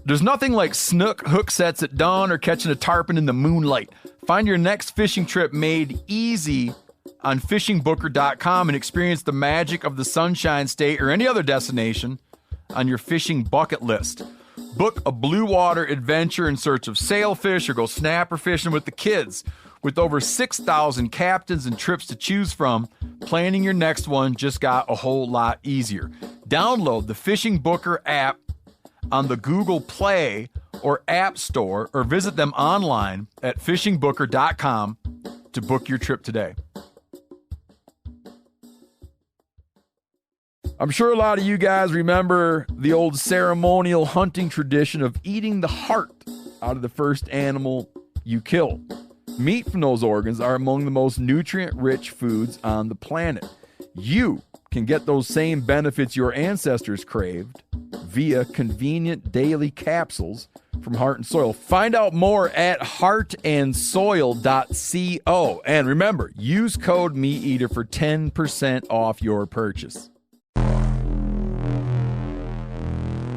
There's nothing like snook hook sets at dawn or catching a tarpon in the moonlight. Find your next fishing trip made easy on fishingbooker.com and experience the magic of the Sunshine State or any other destination on your fishing bucket list. Book a blue water adventure in search of sailfish or go snapper fishing with the kids. With over 6,000 captains and trips to choose from, planning your next one just got a whole lot easier. Download the Fishing Booker app on the Google Play or App Store, or visit them online at fishingbooker.com to book your trip today. I'm sure a lot of you guys remember the old ceremonial hunting tradition of eating the heart out of the first animal you kill. Meat from those organs are among the most nutrient-rich foods on the planet. You can get those same benefits your ancestors craved via convenient daily capsules from Heart and Soil. Find out more at heartandsoil.co. And remember, use code MeatEater for 10% off your purchase.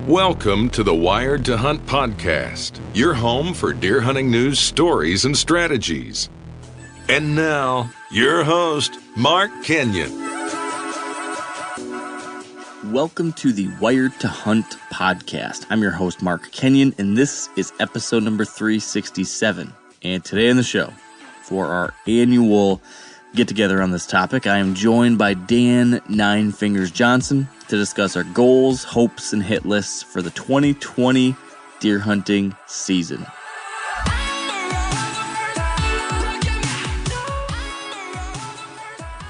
Welcome to the Wired to Hunt podcast, your home for deer hunting news, stories, and strategies. And now, your host, Mark Kenyon. Welcome to the Wired to Hunt podcast. I'm your host, Mark Kenyon, and this is episode number 367. And today on the show, for our annual get-together on this topic, I am joined by Dan Nine Fingers Johnson to discuss our goals, hopes, and hit lists for the 2020 deer hunting season.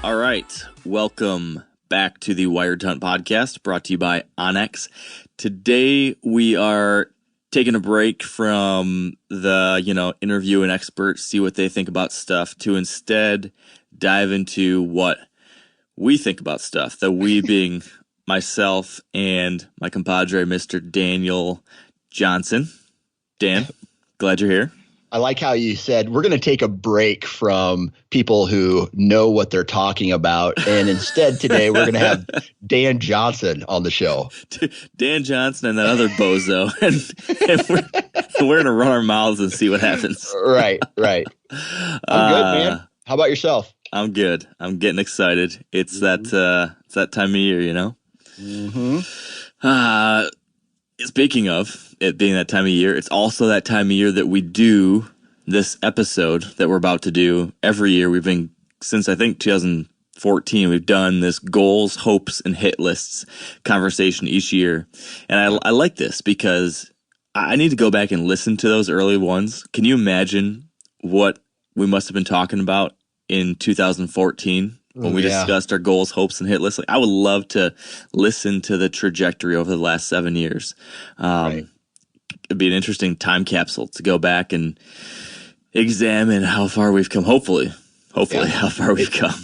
All right, welcome back to the Wired to Hunt podcast, brought to you by Onyx. Today we are taking a break from the, interviewing experts, see what they think about stuff, to instead dive into what we think about stuff. The we being myself and my compadre, Mr. Daniel Johnson. Dan, glad you're here. I like how you said we're going to take a break from people who know what they're talking about. And instead today we're going to have Dan Johnson on the show. Dan Johnson and that other bozo. and we're going to run our mouths and see what happens. Right. I'm good, man. How about yourself? I'm good. I'm getting excited. It's that time of year, you know? Mm-hmm. Speaking of it being that time of year, it's also that time of year that we do this episode that we're about to do every year. We've been, since I think 2014, we've done this goals, hopes, and hit lists conversation each year. And I like this because I need to go back and listen to those early ones. Can you imagine what we must have been talking about in 2014? When we discussed our goals, hopes, and hit lists? Like, I would love to listen to the trajectory over the last 7 years. Right. It'd be an interesting time capsule to go back and examine how far we've come. Hopefully how far we've come.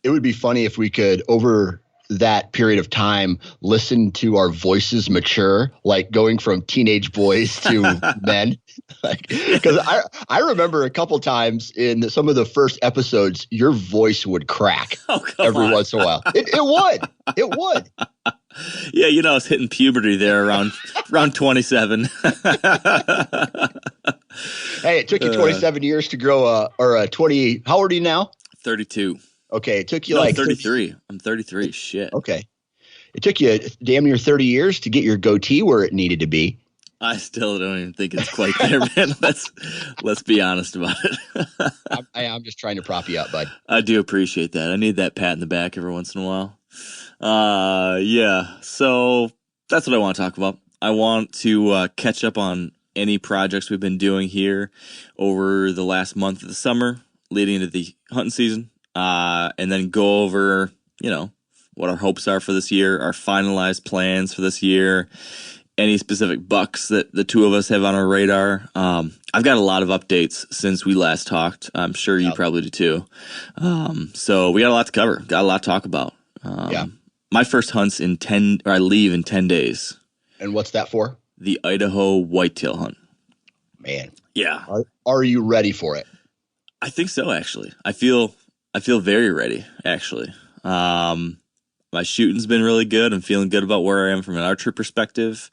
It would be funny if we could, over that period of time, listen to our voices mature, like going from teenage boys to men. Because I remember a couple times in some of the first episodes, your voice would crack every once in a while. It would. Yeah, I was hitting puberty there around 27. Hey, it took you 27 years to grow a 20. How old are you now? 32. Okay, it took you 33. I'm 33. Shit. Okay. It took you damn near 30 years to get your goatee where it needed to be. I still don't even think it's quite there, man. Let's be honest about it. I'm just trying to prop you up, bud. I do appreciate that. I need that pat in the back every once in a while. Yeah. So that's what I want to talk about. I want to catch up on any projects we've been doing here over the last month of the summer, leading into the hunting season, and then go over, what our hopes are for this year, our finalized plans for this year, any specific bucks that the two of us have on our radar. I've got a lot of updates since we last talked. I'm sure you probably do too. So we got a lot to cover, got a lot to talk about. My first hunt's I leave in 10 days. And what's that for? The Idaho whitetail hunt. Man. Yeah. Are you ready for it? I think so, actually. I feel very ready, actually. My shooting's been really good. I'm feeling good about where I am from an archery perspective.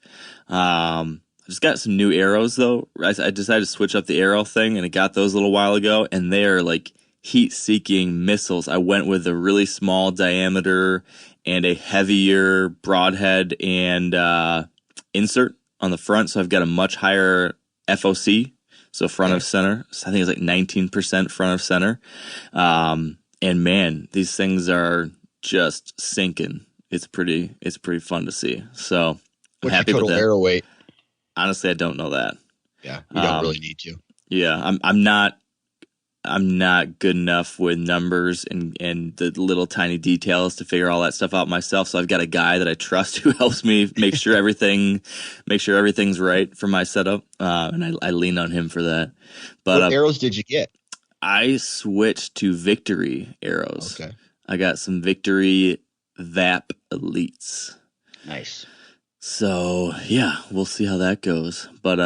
I I just got some new arrows though. I decided to switch up the arrow thing, and I got those a little while ago, and they are like heat-seeking missiles. I went with a really small diameter and a heavier broadhead and insert on the front, so I've got a much higher FOC, so front of center. So I think it's like 19% front of center. And man, these things are just sinking. It's pretty fun to see. So I'm What's happy your with total that. arrow weight? Honestly, I don't know that. Yeah, you don't really need to. Yeah, I'm not good enough with numbers and the little tiny details to figure all that stuff out myself. So I've got a guy that I trust who helps me make sure everything's right for my setup, and I lean on him for that. But what arrows did you get? I switched to Victory arrows. Okay, I got some Victory VAP Elites. nice. So yeah, we'll see how that goes. But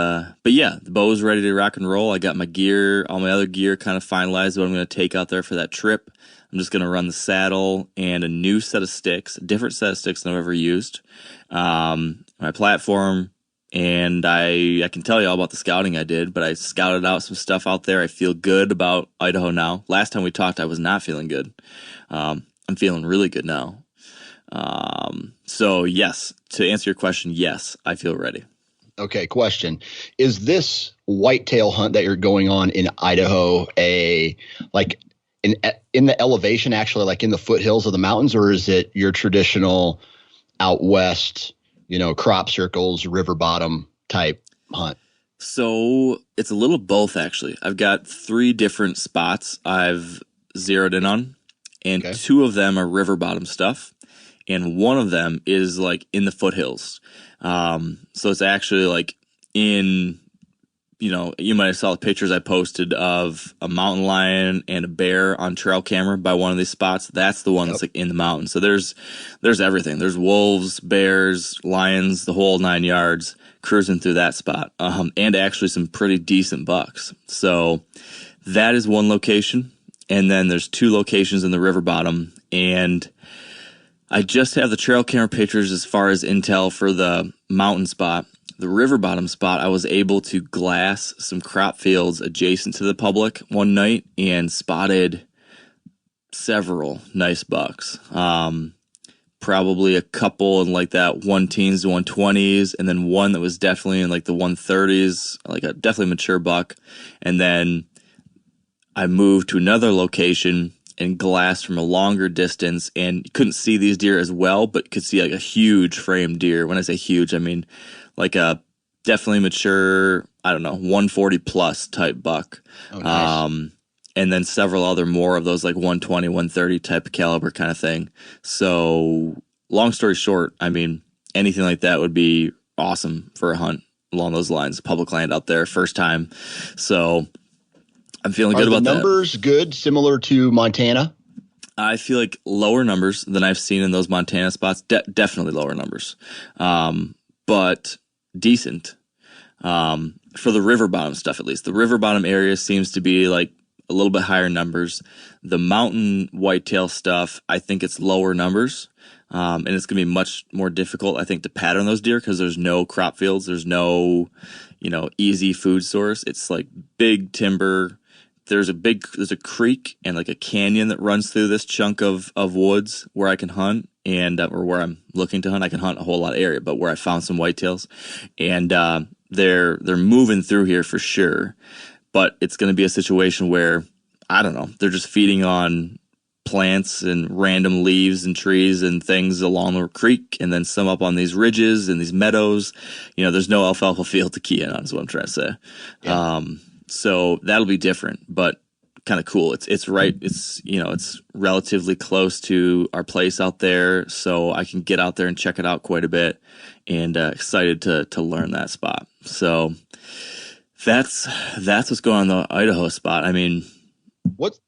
yeah, the bow's ready to rock and roll. I got my gear, all my other gear kind of finalized, what I'm going to take out there for that trip. I'm just going to run the saddle and a new set of sticks, a different set of sticks than I've ever used. My platform, and I can tell you all about the scouting I did, but I scouted out some stuff out there. I feel good about Idaho now. Last time we talked, I was not feeling good. I'm feeling really good now. So yes, to answer your question, yes, I feel ready. Okay, question. Is this whitetail hunt that you're going on in Idaho like in the elevation, actually, like in the foothills of the mountains, or is it your traditional out west, crop circles, river bottom type hunt? So it's a little both, actually. I've got 3 different spots I've zeroed in on, and 2 of them are river bottom stuff. And one of them is like in the foothills. So it's actually like in, you might have saw the pictures I posted of a mountain lion and a bear on trail camera by one of these spots. That's the one that's like in the mountains. So there's everything. There's wolves, bears, lions, the whole 9 yards cruising through that spot. And actually some pretty decent bucks. So that is one location. And then there's 2 locations in the river bottom, and I just have the trail camera pictures as far as intel for the mountain spot. The river bottom spot, I was able to glass some crop fields adjacent to the public one night and spotted several nice bucks. Probably a couple in like that 110s to 120s, and then one that was definitely in like the 130s, like a definitely mature buck. And then I moved to another location and glassed from a longer distance, and you couldn't see these deer as well, but could see like a huge frame deer. When I say huge, I mean like a definitely mature, 140 plus type buck. Oh, nice. And then several other more of those like 120, 130 type of caliber kind of thing. So long story short, anything like that would be awesome for a hunt along those lines. Public land out there, first time. So I'm feeling good about that. Are the numbers good, similar to Montana? I feel like lower numbers than I've seen in those Montana spots. Definitely lower numbers, but decent for the river bottom stuff. At least the river bottom area seems to be like a little bit higher numbers. The mountain whitetail stuff, I think it's lower numbers, and it's gonna be much more difficult, I think, to pattern those deer because there's no crop fields, there's no, easy food source. It's like big timber. There's a creek and like a canyon that runs through this chunk of woods where I can hunt, and or where I'm looking to hunt. I can hunt a whole lot of area, but where I found some whitetails, and they're moving through here for sure. But it's going to be a situation where they're just feeding on plants and random leaves and trees and things along the creek, and then some up on these ridges and these meadows. There's no alfalfa field to key in on, is what I'm trying to say. Yeah. So that'll be different, but kind of cool. It's right. It's relatively close to our place out there, so I can get out there and check it out quite a bit, and excited to learn that spot. So that's what's going on in the Idaho spot. What,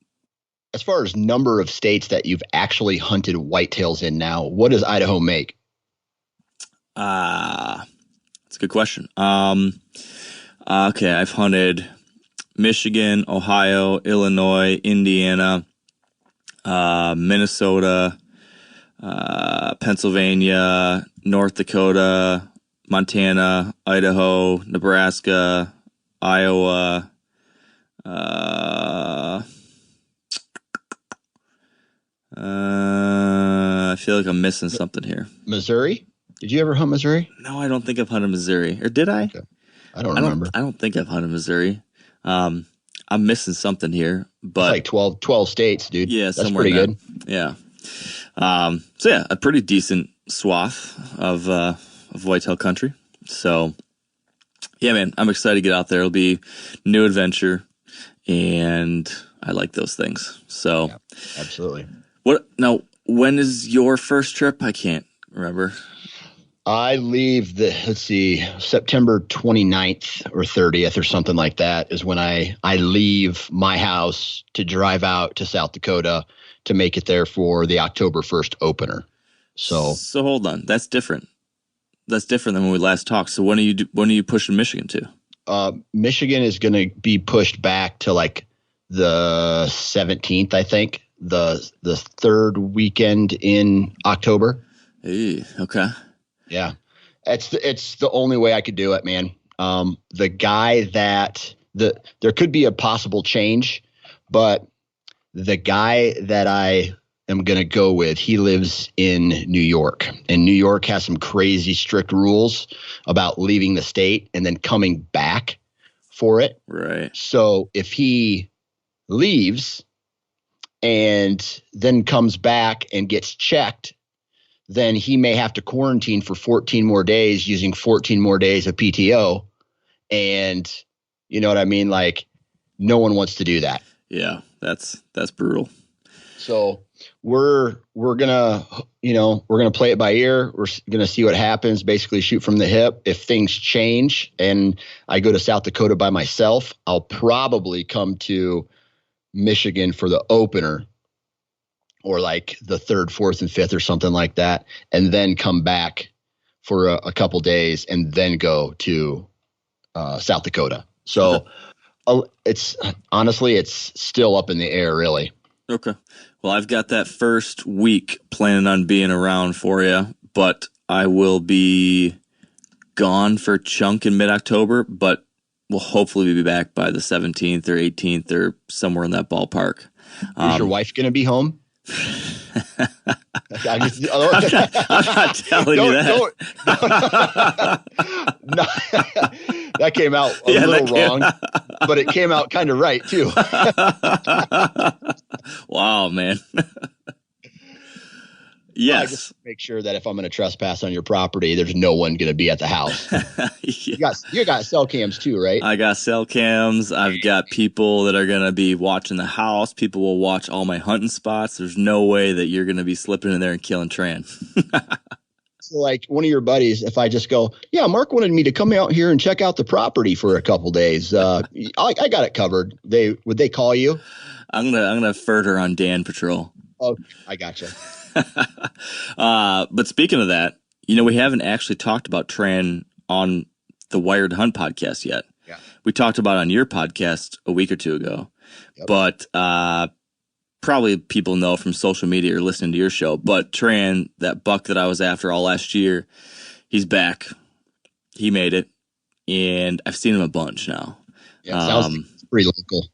as far as number of states that you've actually hunted whitetails in now, what does Idaho make? That's a good question. Okay, I've hunted Michigan, Ohio, Illinois, Indiana, Minnesota, Pennsylvania, North Dakota, Montana, Idaho, Nebraska, Iowa. I feel like I'm missing something here. Missouri? Did you ever hunt Missouri? No, I don't think I've hunted Missouri. Or did I? Okay. I don't remember. I don't think I've hunted Missouri. I'm missing something here, but it's like 12 states, dude. yeah, that's pretty good. Yeah. So yeah, a pretty decent swath of whitetail country. So yeah, man, I'm excited to get out there. It'll be new adventure, and I like those things. So yeah, absolutely. What now? When is your first trip? I can't remember. I leave September 29th or 30th or something like that is when I leave my house to drive out to South Dakota to make it there for the October 1st opener. So hold on. That's different. That's different than when we last talked. So when are you pushing Michigan to? Michigan is going to be pushed back to like the 17th, I think, the third weekend in October. Hey, okay. Yeah, it's the only way I could do it, man. The guy there could be a possible change, but the guy that I am going to go with, he lives in New York, and New York has some crazy strict rules about leaving the state and then coming back for it. Right. So if he leaves and then comes back and gets checked, then he may have to quarantine for 14 more days using 14 more days of PTO. And you know what I mean? Like, no one wants to do that. Yeah, that's brutal. So we're gonna play it by ear. We're gonna see what happens, basically shoot from the hip. If things change and I go to South Dakota by myself, I'll probably come to Michigan for the opener, or like the 3rd, 4th, and 5th or something like that, and then come back for a couple days and then go to South Dakota. So it's still up in the air, really. Okay. Well, I've got that first week planning on being around for you, but I will be gone for a chunk in mid-October, but we'll hopefully be back by the 17th or 18th or somewhere in that ballpark. Is your wife going to be home? I'm not telling you that. No, that came out a little wrong, but it came out kind of right too. Wow, man. Yes. I just make sure that if I'm going to trespass on your property, there's no one going to be at the house. Yeah. You got cell cams too, right? I got cell cams. I've got people that are going to be watching the house. People will watch all my hunting spots. There's no way that you're going to be slipping in there and killing Tran. So like one of your buddies, if I just go, yeah, Mark wanted me to come out here and check out the property for a couple days. I got it covered. Would they call you? I'm gonna further on Dan Patrol. Oh, I gotcha. But speaking of that, we haven't actually talked about Tran on the Wired Hunt podcast yet. Yeah. We talked about it on your podcast a week or two ago, yep. But probably people know from social media or listening to your show. But Tran, that buck that I was after all last year, he's back. He made it, and I've seen him a bunch now. Yeah, sounds like it's pretty local.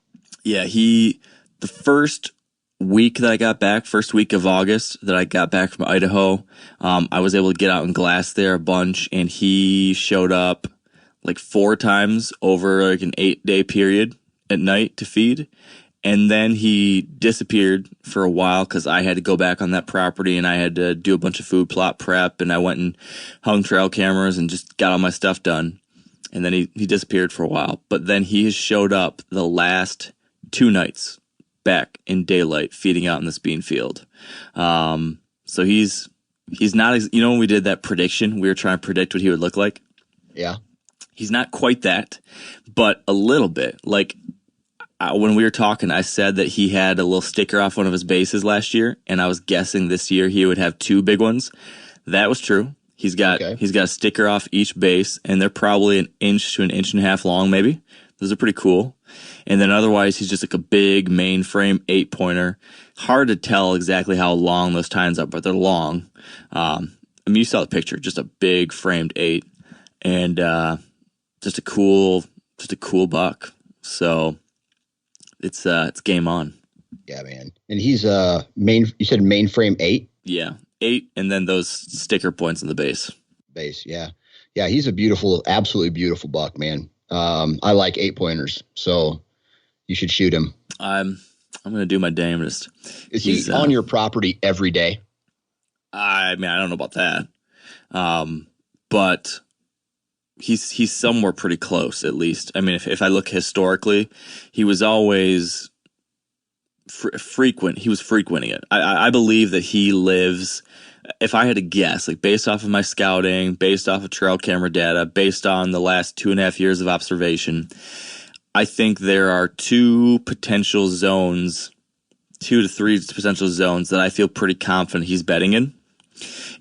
Yeah, the first week that I got back, first week of August that I got back from Idaho, I was able to get out and glass there a bunch, and he showed up like 4 times over like an 8-day period at night to feed. And then he disappeared for a while because I had to go back on that property and I had to do a bunch of food plot prep, and I went and hung trail cameras and just got all my stuff done. And then he disappeared for a while. But then he has showed up the last 2 nights back in daylight feeding out in this bean field. So he's not, when we did that prediction, we were trying to predict what he would look like. Yeah. He's not quite that, but a little bit. Like when we were talking, I said that he had a little sticker off one of his bases last year, and I was guessing this year he would have 2 big ones. That was true. He's got a sticker off each base, and they're probably 1 inch to 1.5 inches long, maybe. Those are pretty cool. And then otherwise, he's just like a big mainframe 8-pointer. Hard to tell exactly how long those tines are, but they're long. You saw the picture, just a big framed 8. and just a cool buck. So it's game on. Yeah, man. And he's you said mainframe 8? Yeah, 8, and then those sticker points on the base. Yeah. Yeah, he's a absolutely beautiful buck, man. I like 8-pointers, so you should shoot him. I'm going to do my damnedest. Is he on your property every day? I mean, I don't know about that. But he's somewhere pretty close, at least. I mean, if I look historically, he was always frequent. He was frequenting it. I believe that he lives, if I had to guess, like based off of my scouting, based off of trail camera data, based on the last 2.5 years of observation, I think there are 2 to 3 potential zones that I feel pretty confident he's bedding in.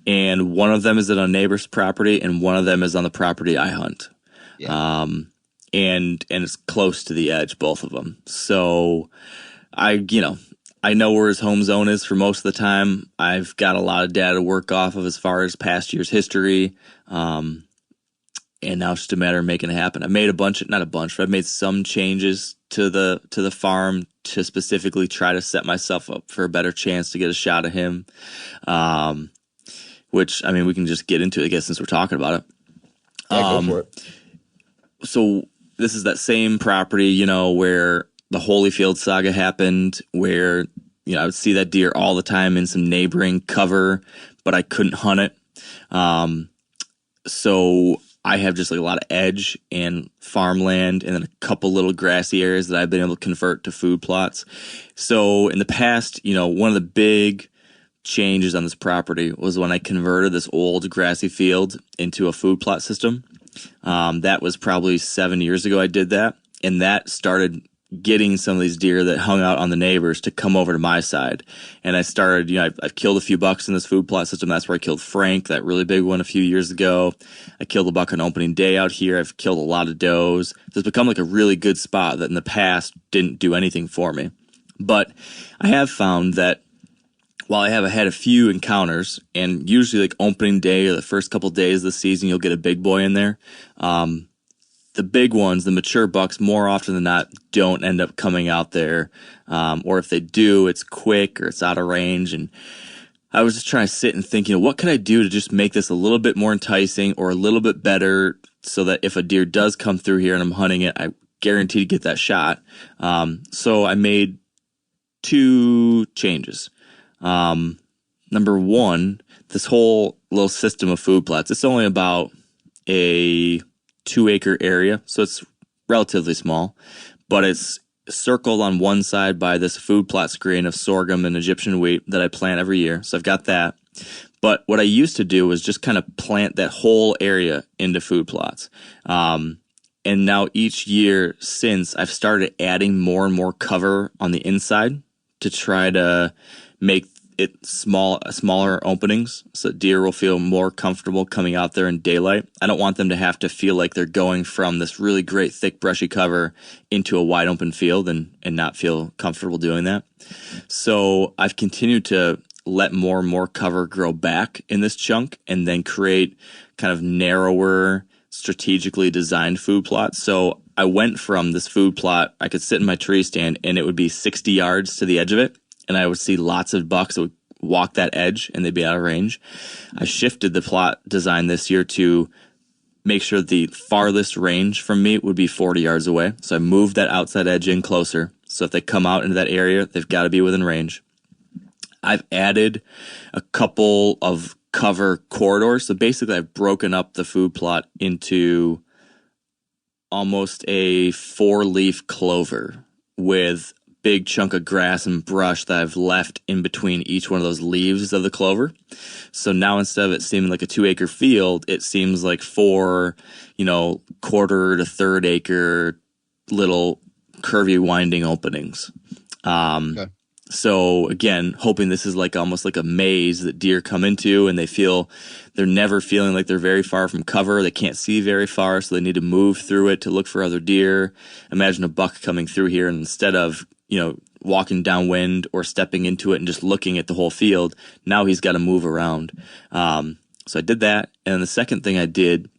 And one of them is at a neighbor's property, and one of them is on the property I hunt. Yeah. And it's close to the edge, both of them. So I know where his home zone is for most of the time. I've got a lot of data to work off of as far as past year's history. And now it's just a matter of making it happen. I made but I've made some changes to the farm to specifically try to set myself up for a better chance to get a shot of him. Which, I mean, we can just get into it, I guess, since we're talking about it. Yeah, go for it. So this is that same property, where the Holyfield saga happened, where, I would see that deer all the time in some neighboring cover, but I couldn't hunt it. So I have just like a lot of edge and farmland, and then a couple little grassy areas that I've been able to convert to food plots. So in the past, one of the big changes on this property was when I converted this old grassy field into a food plot system. That was probably 7 years ago I did that, and that started getting some of these deer that hung out on the neighbors to come over to my side. And I started, I've killed a few bucks in this food plot system. That's where I killed Frank, that really big one a few years ago. I killed a buck on opening day out here. I've killed a lot of does. So it's become like a really good spot that in the past didn't do anything for me. But I have found that while I have had a few encounters, and usually like opening day or the first couple days of the season, you'll get a big boy in there. The big ones, the mature bucks, more often than not, don't end up coming out there. Or if they do, it's quick or it's out of range. And I was just trying to sit and think, what can I do to just make this a little bit more enticing or a little bit better so that if a deer does come through here and I'm hunting it, I guarantee to get that shot. So I made 2 changes. Number 1, this whole little system of food plots, it's only about a 2-acre area, so it's relatively small, but it's circled on one side by this food plot screen of sorghum and Egyptian wheat that I plant every year. So I've got that. But what I used to do was just kind of plant that whole area into food plots. And now each year since, I've started adding more and more cover on the inside to try to make it smaller openings so that deer will feel more comfortable coming out there in daylight. I don't want them to have to feel like they're going from this really great thick brushy cover into a wide open field and not feel comfortable doing that. So I've continued to let more and more cover grow back in this chunk and then create kind of narrower, strategically designed food plots. So I went from this food plot, I could sit in my tree stand and it would be 60 yards to the edge of it. And I would see lots of bucks that would walk that edge and they'd be out of range. I shifted the plot design this year to make sure the farthest range from me would be 40 yards away. So I moved that outside edge in closer. So if they come out into that area, they've got to be within range. I've added a couple of cover corridors. So basically I've broken up the food plot into almost a 4-leaf clover with big chunk of grass and brush that I've left in between each one of those leaves of the clover. So now instead of it seeming like a 2-acre field, it seems like 4, quarter to third acre little curvy winding openings. Okay. So again, hoping this is like almost like a maze that deer come into and they're never feeling like they're very far from cover. They can't see very far, so they need to move through it to look for other deer. Imagine a buck coming through here, and instead of walking downwind or stepping into it and just looking at the whole field, now he's got to move around. So I did that. And then the second thing I did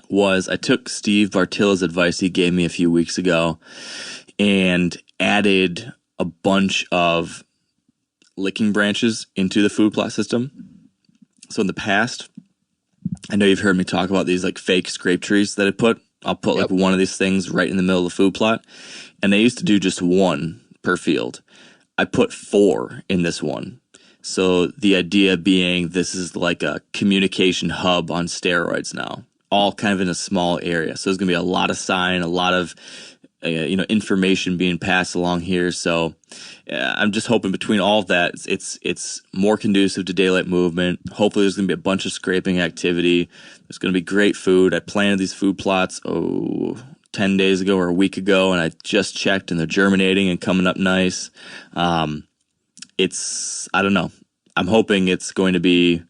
was I took Steve Bartilla's advice he gave me a few weeks ago and added a bunch of licking branches into the food plot system. So in the past, I know you've heard me talk about these like fake scrape trees that I'll put like one of these things right in the middle of the food plot. And I used to do just one per field. I put 4 in this one. So the idea being this is like a communication hub on steroids now, all kind of in a small area. So there's going to be a lot of sign, a lot of information being passed along here. So I'm just hoping between all of that, it's more conducive to daylight movement. Hopefully there's going to be a bunch of scraping activity. There's going to be great food. I planted these food plots, 10 days ago or a week ago, and I just checked and they're germinating and coming up nice. I don't know. I'm hoping it's going to be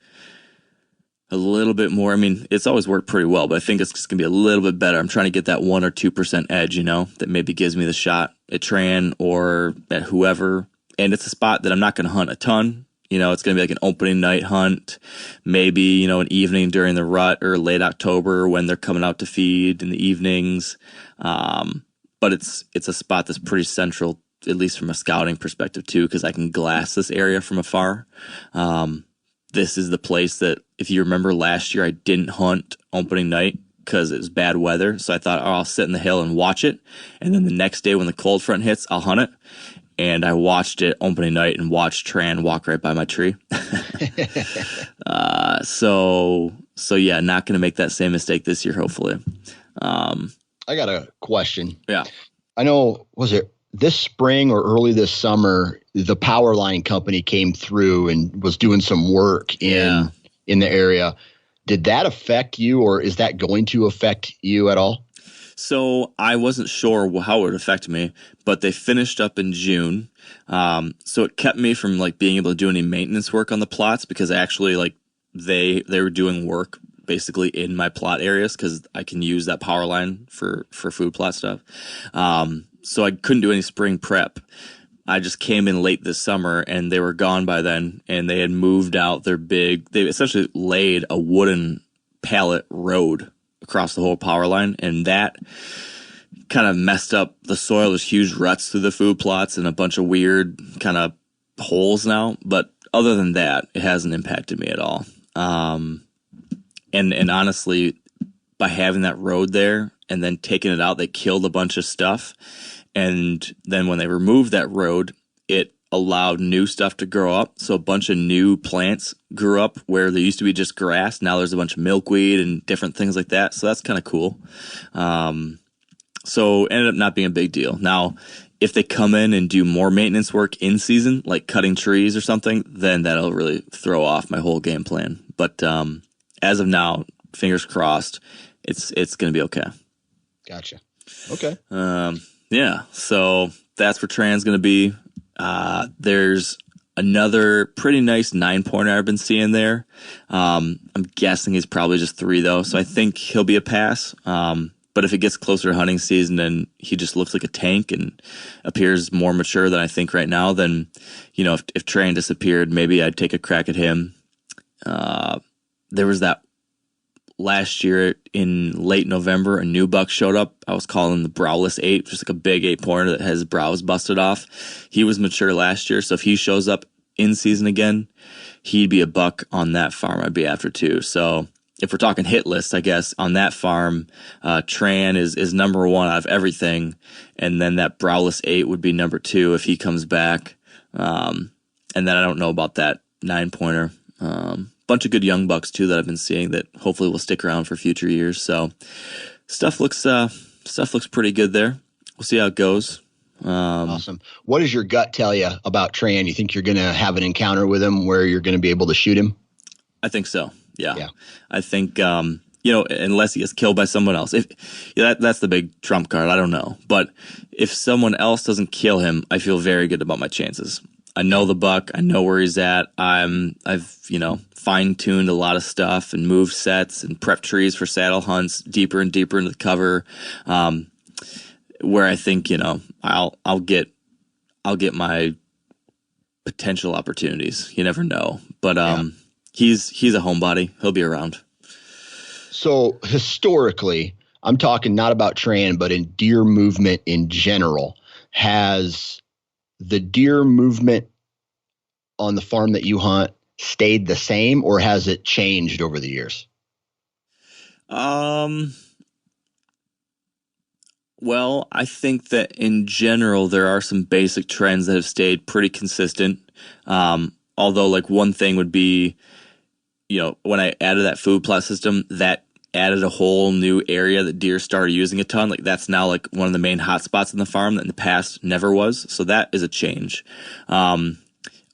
a little bit more. I mean, it's always worked pretty well, but I think it's just going to be a little bit better. I'm trying to get that 1 or 2% edge, that maybe gives me the shot at Tran or at whoever. And it's a spot that I'm not going to hunt a ton. It's going to be like an opening night hunt, maybe, an evening during the rut or late October when they're coming out to feed in the evenings. But it's a spot that's pretty central, at least from a scouting perspective too, because I can glass this area from afar. This is the place that, if you remember last year, I didn't hunt opening night because it was bad weather. So I thought, I'll sit in the hill and watch it. And then the next day when the cold front hits, I'll hunt it. And I watched it opening night and watched Tran walk right by my tree. So yeah, not going to make that same mistake this year, hopefully. I got a question. Yeah. I know, was it this spring or early this summer, the power line company came through and was doing some work in the area. Did that affect you, or is that going to affect you at all? So I wasn't sure how it would affect me, but they finished up in June. So it kept me from like being able to do any maintenance work on the plots, because actually like they were doing work basically in my plot areas because I can use that power line for food plot stuff. So I couldn't do any spring prep. I just came in late this summer and they were gone by then, and they had moved out they essentially laid a wooden pallet road across the whole power line, and that kind of messed up the soil. There's huge ruts through the food plots and a bunch of weird kind of holes now. But other than that, it hasn't impacted me at all. And honestly, by having that road there and then taking it out, they killed a bunch of stuff. And then when they removed that road, it allowed new stuff to grow up. So a bunch of new plants grew up where there used to be just grass. Now there's a bunch of milkweed and different things like that. So that's kind of cool. So it ended up not being a big deal. Now, if they come in and do more maintenance work in season, like cutting trees or something, then that'll really throw off my whole game plan. But as of now, fingers crossed, it's going to be okay. Gotcha. Okay. Yeah. So that's where Tran's going to be. There's another pretty nice 9-pointer I've been seeing there. I'm guessing he's probably just 3 though. So I think he'll be a pass. But if it gets closer to hunting season and he just looks like a tank and appears more mature than I think right now, then, if Tran disappeared, maybe I'd take a crack at him. There was that last year in late November, a new buck showed up. I was calling him the Browless 8, just like a big 8-pointer that has his brows busted off. He was mature last year, so if he shows up in season again, he'd be a buck on that farm I'd be after too. So if we're talking hit list, I guess, on that farm, Tran is number 1 out of everything, and then that Browless 8 would be number 2 if he comes back. And then I don't know about that 9-pointer. Bunch of good young bucks too that I've been seeing that hopefully will stick around for future years. So stuff looks pretty good there. We'll see how it goes. Awesome. What does your gut tell you about Tran? You think you're going to have an encounter with him where you're going to be able to shoot him? I think so. Yeah. I think, unless he gets killed by someone else, that's the big trump card. I don't know. But if someone else doesn't kill him, I feel very good about my chances. I know the buck. I know where he's at. I've fine-tuned a lot of stuff and moved sets and prepped trees for saddle hunts deeper and deeper into the cover, where I think, I'll get my potential opportunities. You never know. But he's a homebody. He'll be around. So historically, I'm talking not about Tran, but in deer movement in general, has the deer movement on the farm that you hunt stayed the same, or has it changed over the years? Well, I think that in general, there are some basic trends that have stayed pretty consistent. Although like one thing would be, when I added that food plot system, that added a whole new area that deer started using a ton. Like that's now like one of the main hotspots in the farm that in the past never was. So that is a change.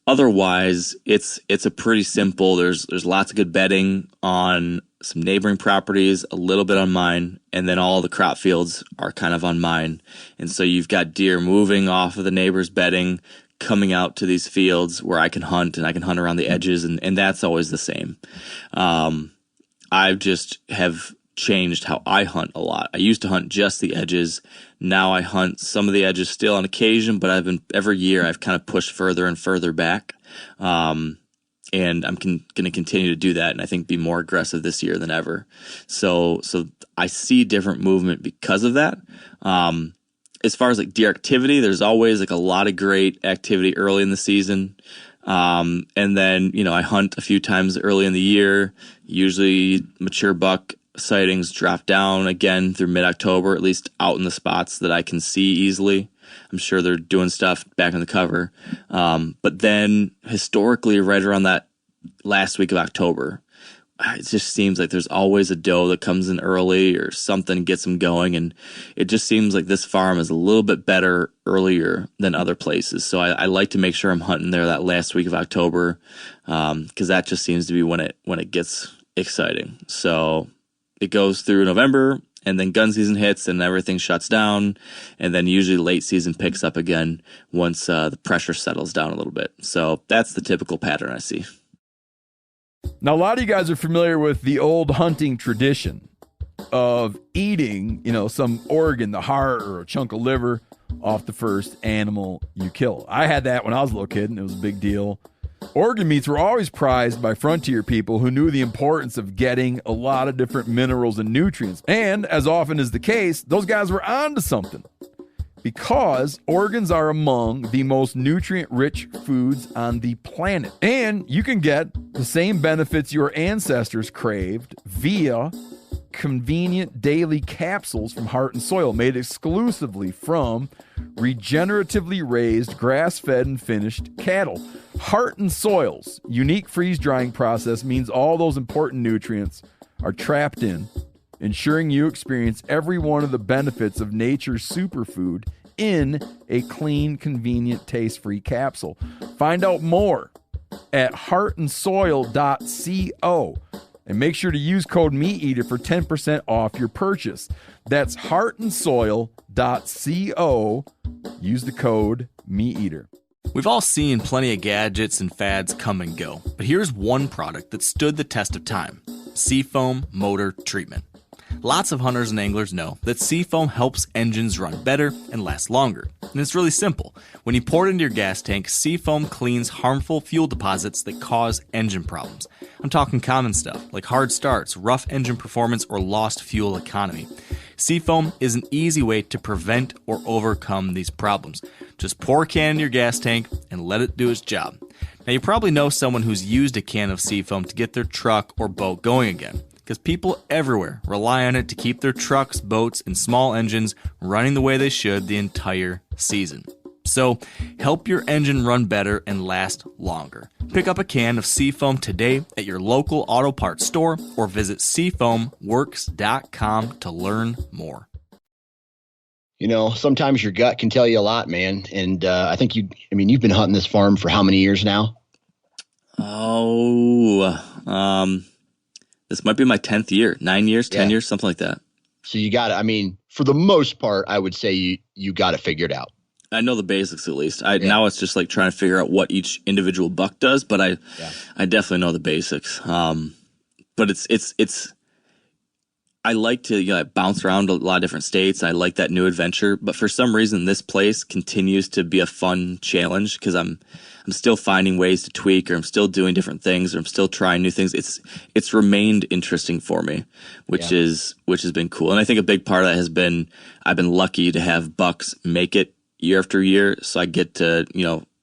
Otherwise, it's a pretty simple. There's lots of good bedding on some neighboring properties, a little bit on mine, and then all the crop fields are kind of on mine. And so you've got deer moving off of the neighbor's bedding, coming out to these fields where I can hunt, and I can hunt around the edges, and that's always the same. I just have changed how I hunt a lot. I used to hunt just the edges. Now I hunt some of the edges still on occasion, but every year I've kind of pushed further and further back. And I'm going to continue to do that, and I think be more aggressive this year than ever. So I see different movement because of that. As far as like deer activity, there's always like a lot of great activity early in the season. And then, I hunt a few times early in the year. Usually mature buck sightings drop down again through mid-October, at least out in the spots that I can see easily. I'm sure they're doing stuff back in the cover. But then historically, right around that last week of October, it just seems like there's always a doe that comes in early or something gets them going. And it just seems like this farm is a little bit better earlier than other places. So I like to make sure I'm hunting there that last week of October, because that just seems to be when it gets exciting. So it goes through November, and then gun season hits and everything shuts down. And then usually late season picks up again once the pressure settles down a little bit. So that's the typical pattern I see. Now, a lot of you guys are familiar with the old hunting tradition of eating, some organ, the heart or a chunk of liver off the first animal you kill. I had that when I was a little kid, and it was a big deal. Organ meats were always prized by frontier people who knew the importance of getting a lot of different minerals and nutrients. And as often is the case, those guys were onto something, because organs are among the most nutrient-rich foods on the planet. And you can get the same benefits your ancestors craved via convenient daily capsules from Heart and Soil, made exclusively from regeneratively raised, grass-fed, and finished cattle. Heart and Soil's unique freeze-drying process means all those important nutrients are trapped in, ensuring you experience every one of the benefits of nature's superfood in a clean, convenient, taste-free capsule. Find out more at heartandsoil.co. And make sure to use code MeatEater for 10% off your purchase. That's heartandsoil.co. Use the code MeatEater. We've all seen plenty of gadgets and fads come and go, but here's one product that stood the test of time: Seafoam Motor Treatment. Lots of hunters and anglers know that Seafoam helps engines run better and last longer. And it's really simple. When you pour it into your gas tank, Seafoam cleans harmful fuel deposits that cause engine problems. I'm talking common stuff like hard starts, rough engine performance, or lost fuel economy. Seafoam is an easy way to prevent or overcome these problems. Just pour a can in your gas tank and let it do its job. Now, you probably know someone who's used a can of Seafoam to get their truck or boat going again, because people everywhere rely on it to keep their trucks, boats, and small engines running the way they should the entire season. So, help your engine run better and last longer. Pick up a can of Seafoam today at your local auto parts store, or visit seafoamworks.com to learn more. Sometimes your gut can tell you a lot, man. And I think you've been hunting this farm for how many years now? This might be my 10th year, 9 years, 10 years, something like that. So you got it. For the most part, I would say you got it figured out. I know the basics at least. Now it's just like trying to figure out what each individual buck does, but I definitely know the basics. But it's I like to bounce around a lot of different states. I like that new adventure, but for some reason, this place continues to be a fun challenge because I'm still finding ways to tweak, or I'm still doing different things, or I'm still trying new things. It's remained interesting for me, which has been cool. And I think a big part of that has been I've been lucky to have bucks make it year after year, so I get to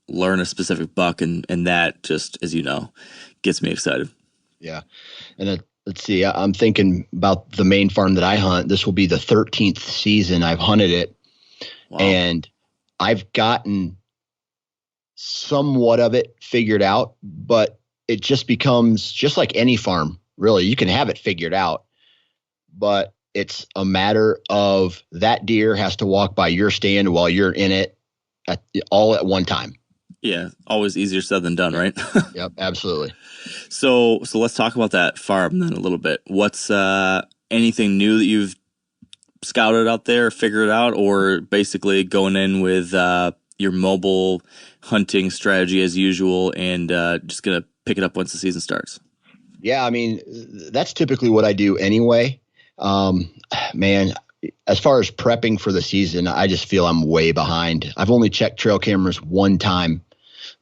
learn a specific buck, and that just, as you know, gets me excited. Yeah, and then. Let's see. I'm thinking about the main farm that I hunt. This will be the 13th season I've hunted it. Wow. And I've gotten somewhat of it figured out, but it just becomes just like any farm, really. You can have it figured out, but it's a matter of that deer has to walk by your stand while you're in it all at one time. Yeah, always easier said than done, right? Yep, absolutely. So let's talk about that farm then a little bit. What's anything new that you've scouted out there, figured out, or basically going in with your mobile hunting strategy as usual and just going to pick it up once the season starts? Yeah, I mean, that's typically what I do anyway. Man, as far as prepping for the season, I just feel I'm way behind. I've only checked trail cameras one time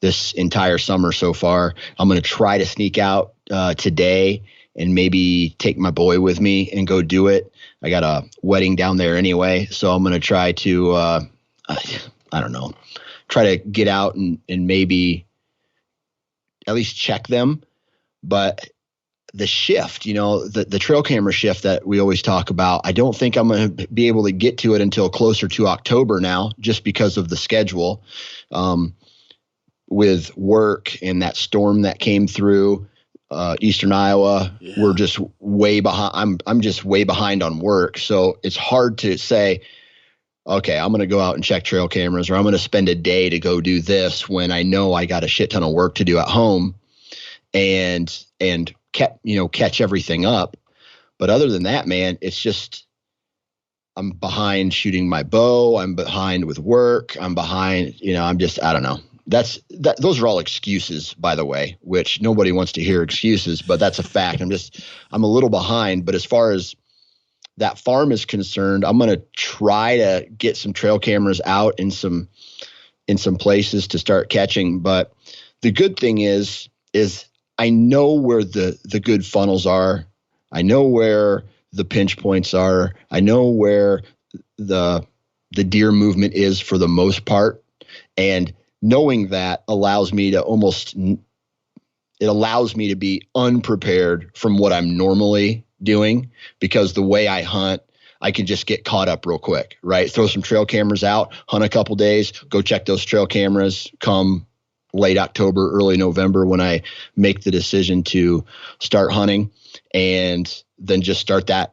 this entire summer so far. I'm going to try to sneak out today and maybe take my boy with me and go do it. I got a wedding down there anyway, so I'm going to try to, I don't know, try to get out and maybe at least check them. But the shift, the trail camera shift that we always talk about, I don't think I'm going to be able to get to it until closer to October now, just because of the schedule. With work and that storm that came through Eastern Iowa, we're just way behind. I'm just way behind on work. So it's hard to say, okay, I'm going to go out and check trail cameras, or I'm going to spend a day to go do this when I know I got a shit ton of work to do at home and catch everything up. But other than that, man, it's just, I'm behind shooting my bow. I'm behind with work. I'm behind, I don't know. Those are all excuses, by the way, which nobody wants to hear excuses, but that's a fact. I'm a little behind, but as far as that farm is concerned, I'm going to try to get some trail cameras out in some places to start catching. But the good thing is I know where the good funnels are. I know where the pinch points are. I know where the deer movement is for the most part. And knowing that allows me to be unprepared from what I'm normally doing, because the way I hunt, I can just get caught up real quick, right? Throw some trail cameras out, hunt a couple days, go check those trail cameras come late October, early November, when I make the decision to start hunting, and then just start that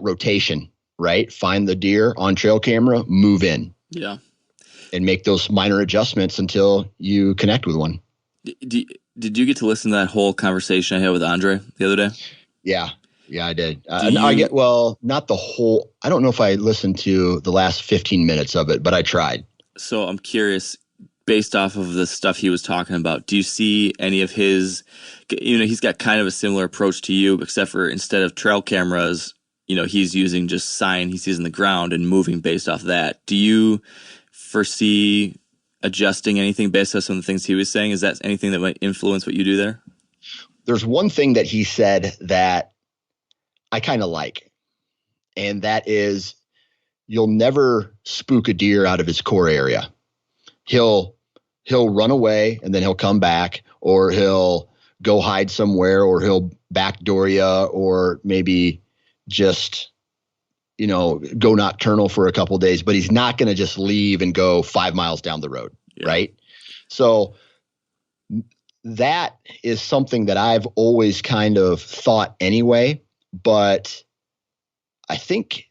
rotation, right? Find the deer on trail camera, move in. Yeah. And make those minor adjustments until you connect with one. Did you get to listen to that whole conversation I had with Andre the other day? Yeah, I did. Not the whole. I don't know if I listened to the last 15 minutes of it, but I tried. So I'm curious, based off of the stuff he was talking about, do you see any of his, he's got kind of a similar approach to you, except for instead of trail cameras, he's using just sign he sees in the ground and moving based off that. Do you foresee adjusting anything based on some of the things he was saying? Is that anything that might influence what you do there? There's one thing that he said that I kind of like, and that is you'll never spook a deer out of his core area. He'll run away and then he'll come back, or he'll go hide somewhere, or he'll backdoor you, or maybe just go nocturnal for a couple of days, but he's not going to just leave and go 5 miles down the road. Yeah. Right. So that is something that I've always kind of thought anyway, but I think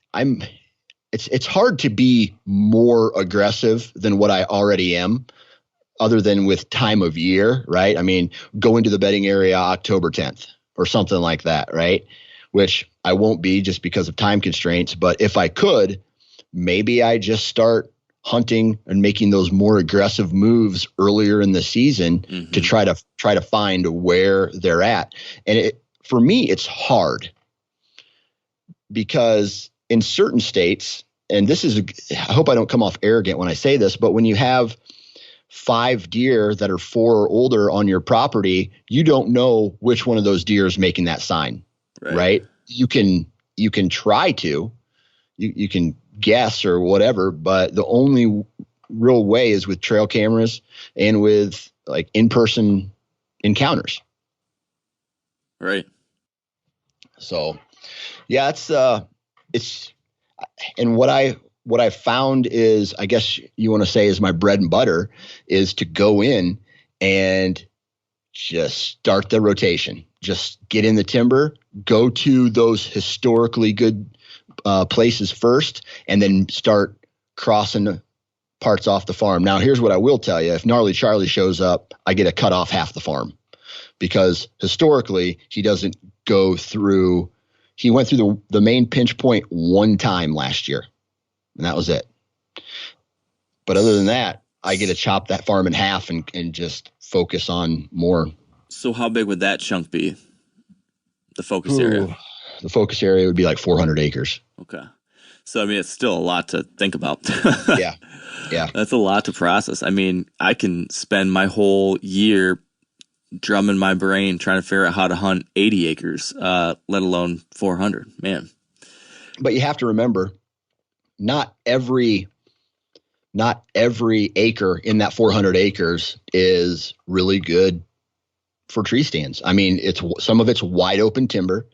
it's hard to be more aggressive than what I already am, other than with time of year. Right. I mean, go into the bedding area October 10th or something like that. Right. Which I won't be just because of time constraints. But if I could, maybe I just start hunting and making those more aggressive moves earlier in the season to try to find where they're at. And for me, it's hard because in certain states, and I hope I don't come off arrogant when I say this, but when you have 5 deer that are 4 or older on your property, you don't know which one of those deer is making that sign, right? You can try to, you can guess or whatever, but the only real way is with trail cameras and with like in-person encounters. Right. So yeah, it's, and what I found is, I guess you want to say is my bread and butter, is to go in and just start the rotation. Just get in the timber, go to those historically good places first, and then start crossing parts off the farm. Now, here's what I will tell you. If Gnarly Charlie shows up, I get to cut off half the farm, because historically he doesn't go through. He went through the main pinch point one time last year, and that was it. But other than that, I get to chop that farm in half and just focus on more. So how big would that chunk be? The focus area? The focus area would be like 400 acres. Okay. So, I mean, it's still a lot to think about. Yeah. That's a lot to process. I mean, I can spend my whole year drumming my brain trying to figure out how to hunt 80 acres, let alone 400. Man. But you have to remember, not every acre in that 400 acres is really good for tree stands. I mean, some of it's wide open timber.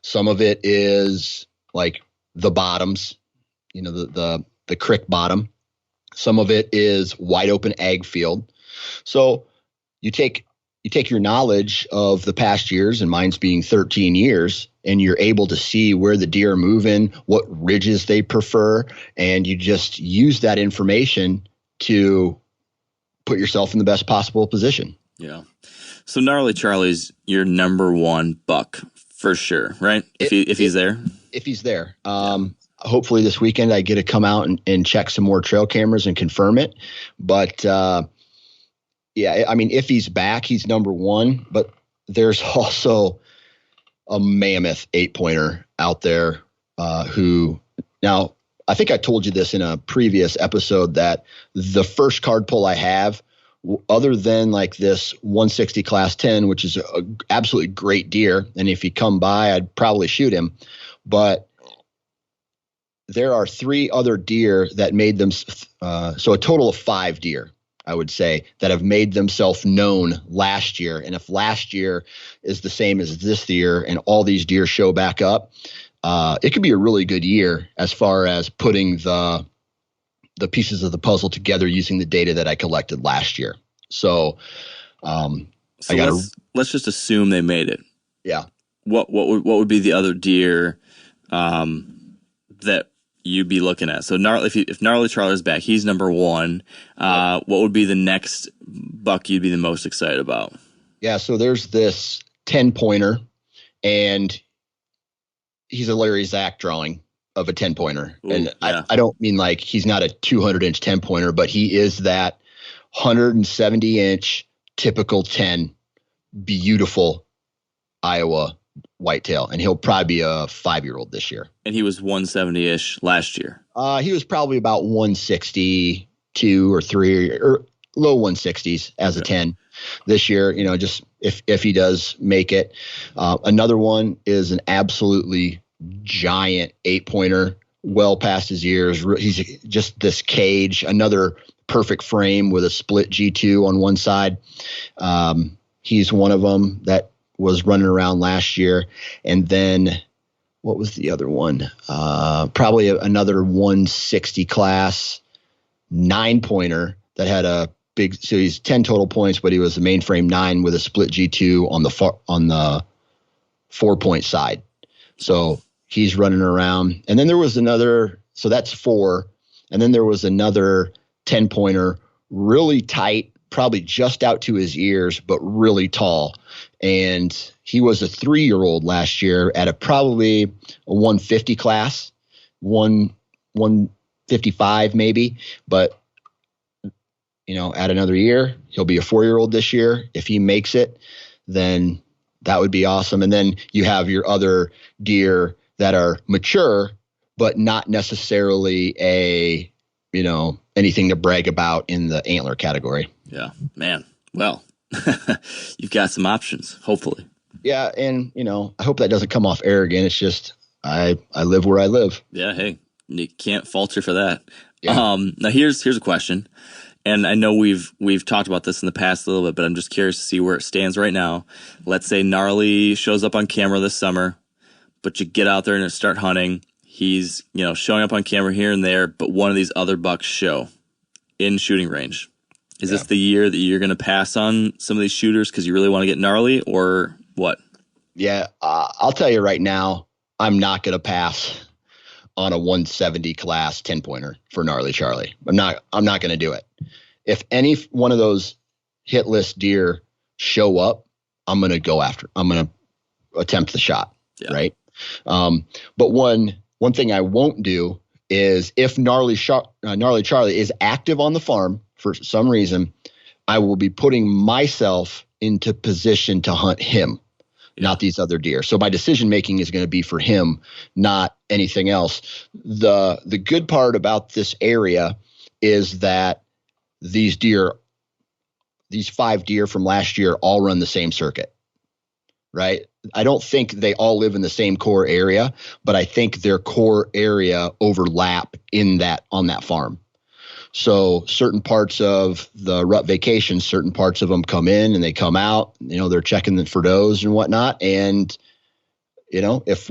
Some of it is like the bottoms, the creek bottom. Some of it is wide open ag field. So you take your knowledge of the past years, and mine's being 13 years, and you're able to see where the deer are moving, what ridges they prefer, and you just use that information to put yourself in the best possible position. Yeah. So Gnarly Charlie's your number one buck for sure, right? If he's there? If he's there. Hopefully this weekend I get to come out and check some more trail cameras and confirm it. But yeah, I mean, if he's back, he's number one. But there's also a mammoth 8-pointer out there who, now I think I told you this in a previous episode, that the first card pull I have, other than like this 160 class 10, which is a absolutely great deer, and if he come by, I'd probably shoot him. But there are 3 other deer that made them, so a total of 5 deer, I would say, that have made themselves known last year. And if last year is the same as this year and all these deer show back up, it could be a really good year as far as putting the pieces of the puzzle together using the data that I collected last year. So, let's just assume they made it. Yeah. What would be the other deer that you'd be looking at? So if Gnarly Charlie's back, he's number one. What would be the next buck you'd be the most excited about? Yeah. So there's this 10-pointer, and he's a Larry Zach drawing of a 10-pointer. And yeah. I don't mean like he's not a 200-inch 10-pointer, but he is that 170-inch typical 10, beautiful Iowa whitetail. And he'll probably be a 5-year-old this year. And he was 170-ish last year. He was probably about 162 or 3 or low 160s as a 10 this year, just if he does make it. Another one is an absolutely giant 8-pointer, well past his years. He's just this cage, another perfect frame with a split G2 on one side. He's one of them that was running around last year. And then what was the other one? Probably another 160 class 9-pointer that had a big, so he's 10 total points, but he was a mainframe 9 with a split G2 on the 4-point side. So he's running around. And then there was another, so that's 4. And then there was another 10-pointer, really tight, probably just out to his ears, but really tall. And he was a 3-year-old last year at probably a 150 class, 155 maybe. But, add another year, he'll be a 4-year-old this year. If he makes it, then that would be awesome. And then you have your other deer that are mature, but not necessarily anything to brag about in the antler category. Yeah, man. Well, you've got some options, hopefully. Yeah. And, I hope that doesn't come off arrogant. It's just, I live where I live. Yeah. Hey, you can't falter for that. Yeah. Now here's a question. And I know we've talked about this in the past a little bit, but I'm just curious to see where it stands right now. Let's say Gnarly shows up on camera this summer, but you get out there and start hunting. He's, showing up on camera here and there, but one of these other bucks show in shooting range. Is this the year that you're going to pass on some of these shooters because you really want to get Gnarly, or what? Yeah. I'll tell you right now, I'm not going to pass on a 170 class 10-pointer for Gnarly Charlie. I'm not going to do it. If any one of those hit list deer show up, I'm going to attempt the shot. Yeah. Right. But one thing I won't do is if Gnarly Charlie is active on the farm for some reason, I will be putting myself into position to hunt him, not these other deer. So my decision making is going to be for him, not anything else. The good part about this area is that these 5 deer from last year all run the same circuit, right? I don't think they all live in the same core area, but I think their core area overlap on that farm. So certain parts of the rut vacation, certain parts of them come in and they come out, they're checking for does and whatnot. And, if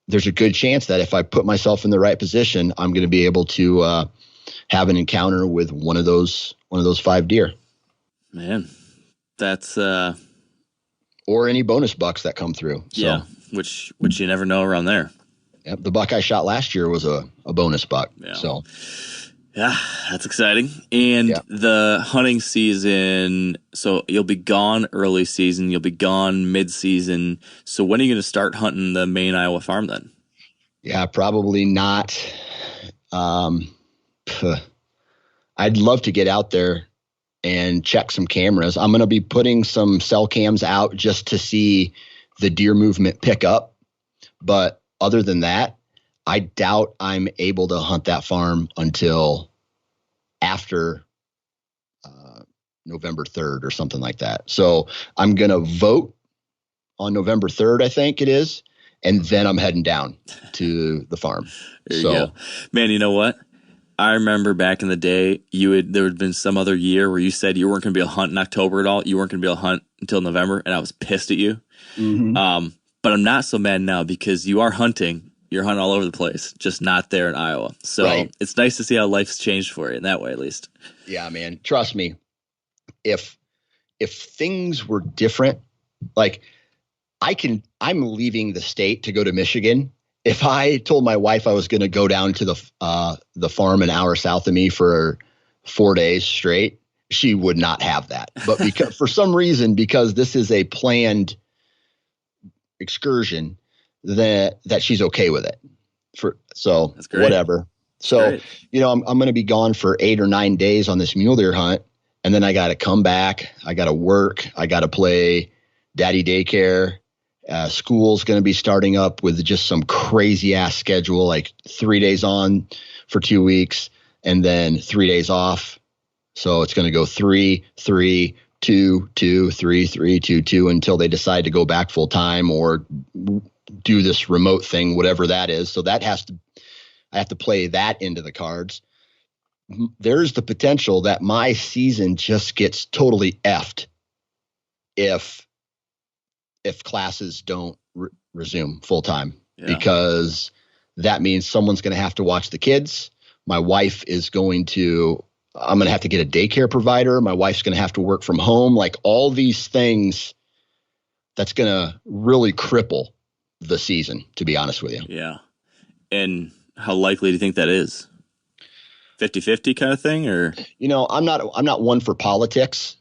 there's a good chance that if I put myself in the right position, I'm going to be able to have an encounter with one of those 5 deer. Man, that's or any bonus bucks that come through. So, yeah, which you never know around there. Yep, the buck I shot last year was a bonus buck. Yeah. So, yeah, that's exciting. And the hunting season, so you'll be gone early season, you'll be gone mid-season. So when are you going to start hunting the main Iowa farm then? Yeah, probably not. I'd love to get out there and check some cameras. I'm going to be putting some cell cams out just to see the deer movement pick up. But other than that, I doubt I'm able to hunt that farm until after November 3rd or something like that. So I'm going to vote on November 3rd, I think it is. And then I'm heading down to the farm. There you go. Man, you know what? I remember back in the day, there had been some other year where you said you weren't going to be able to hunt in October at all. You weren't going to be able to hunt until November, and I was pissed at you. Mm-hmm. But I'm not so mad now because you are hunting. You're hunting all over the place, just not there in Iowa. So It's nice to see how life's changed for you in that way, at least. Yeah, man. Trust me. If things were different, like I'm leaving the state to go to Michigan. If I told my wife I was going to go down to the farm an hour south of me for 4 days straight, she would not have that. But because for some reason, because this is a planned excursion, that she's okay with it. That's great. Whatever. So, I'm going to be gone for 8 or 9 days on this mule deer hunt. And then I got to come back. I got to work. I got to play daddy daycare. School's going to be starting up with just some crazy ass schedule, like 3 days on for 2 weeks and then 3 days off. So it's going to go 3, 3, 2, 2, 3, 3, 2, 2 until they decide to go back full time or do this remote thing, whatever that is. So I have to play that into the cards. There's the potential that my season just gets totally effed if classes don't resume full time, because that means someone's going to have to watch the kids. My wife I'm going to have to get a daycare provider. My wife's going to have to work from home. Like all these things, that's going to really cripple the season, to be honest with you. Yeah. And how likely do you think that is? 50-50 kind of thing, or? I'm not one for politics,